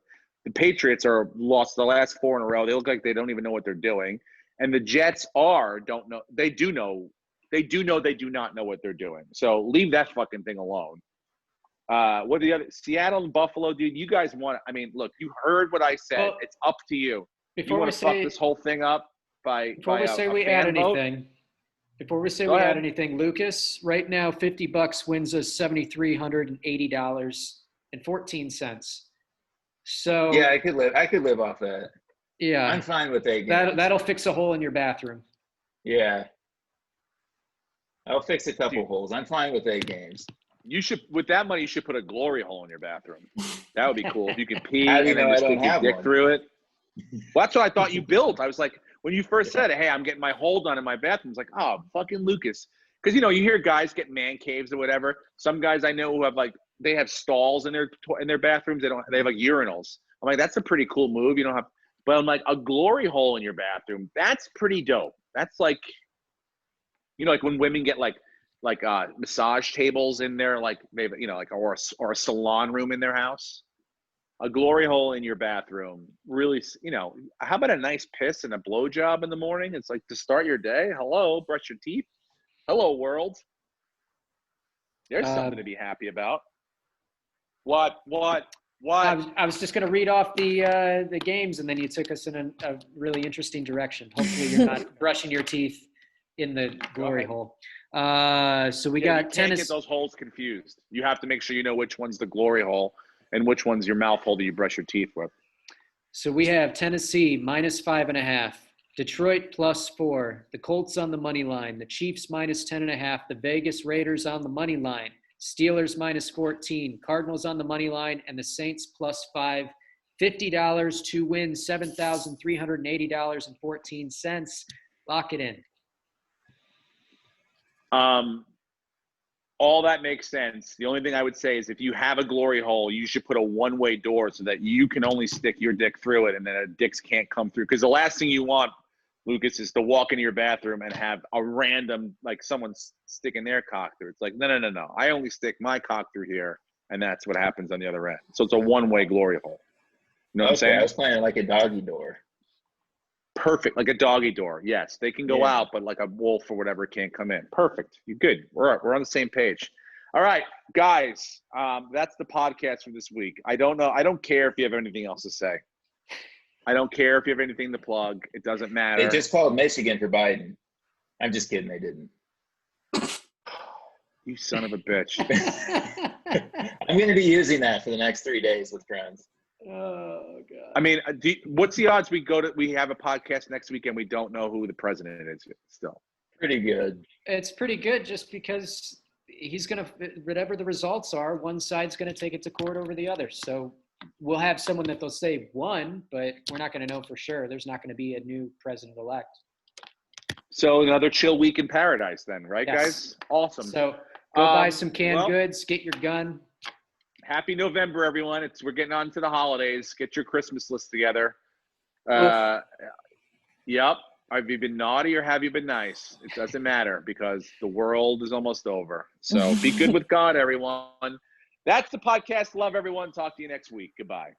Patriots are lost the last 4 in a row. They look like they don't even know what they're doing. And the Jets don't know. They do know. They do not know what they're doing. So leave that fucking thing alone. What are the other? Seattle and Buffalo, dude. You guys want? I mean, look. You heard what I said. Well, it's up to you. You want to fuck this whole thing up before we say we add anything. Before we say we add anything, Lucas, right now, $50 wins us $7,380.14. So yeah, I could live off that. Yeah, I'm fine with 8 games. That'll fix a hole in your bathroom. Yeah, I'll fix a couple holes. I'm fine with 8 games. You should, with that money, you should put a glory hole in your bathroom. That would be cool. If you could pee How do and you then know I just don't stick your have dick one? through it. Well, that's what I thought you built. I was like, when you first said, hey, I'm getting my hole done in my bathroom, I was like, oh, fucking Lucas. Because, you hear guys get man caves or whatever. Some guys I know who have, like, they have stalls in their bathrooms. They have, like, urinals. I'm like, that's a pretty cool move. You don't have, but I'm like, a glory hole in your bathroom, that's pretty dope. That's like, like when women get like massage tables in there, like maybe, like, or a salon room in their house. A glory hole in your bathroom, really, how about a nice piss and a blowjob in the morning? It's like to start your day. Hello, brush your teeth. Hello, world. There's something to be happy about. What? I was just going to read off the games, and then you took us in a really interesting direction. Hopefully you're not brushing your teeth in the glory hole. So we got tennis. You can't get those holes confused. You have to make sure you know which one's the glory hole and which one's your mouth hole that you brush your teeth with. So we have Tennessee -5.5, Detroit +4, the Colts on the money line, the Chiefs -10.5, the Vegas Raiders on the money line, Steelers -14, Cardinals on the money line, and the Saints +5. $50 to win $7,380.14. Lock it in. All that makes sense. The only thing I would say is if you have a glory hole, you should put a one-way door so that you can only stick your dick through it and then a dicks can't come through. Because the last thing you want, Lucas, is to walk into your bathroom and have a random, like, someone sticking their cock through. It's like, no. I only stick my cock through here, and that's what happens on the other end. So it's a one-way glory hole. You know what I'm saying? I was playing like a doggy door. Perfect, like a doggy door. Yes, they can go out, but like a wolf or whatever can't come in. Perfect. You're good. We're on the same page. All right, guys. That's the podcast for this week. I don't know. I don't care if you have anything else to say. I don't care if you have anything to plug. It doesn't matter. They just called Michigan for Biden. I'm just kidding. They didn't. You son of a bitch. I'm going to be using that for the next 3 days with friends. Oh God. I mean, what's the odds we have a podcast next week and we don't know who the president is still? Pretty good. It's pretty good just because he's going to, whatever the results are, one side's going to take it to court over the other. So we'll have someone that they'll say won, but we're not going to know for sure. There's not going to be a new president-elect. So another chill week in paradise then, right, guys? Awesome. So go buy some canned goods, get your gun. Happy November, everyone. We're getting on to the holidays. Get your Christmas list together. Yep. Have you been naughty or have you been nice? It doesn't matter because the world is almost over. So be good with God, everyone. That's the podcast. Love everyone. Talk to you next week. Goodbye.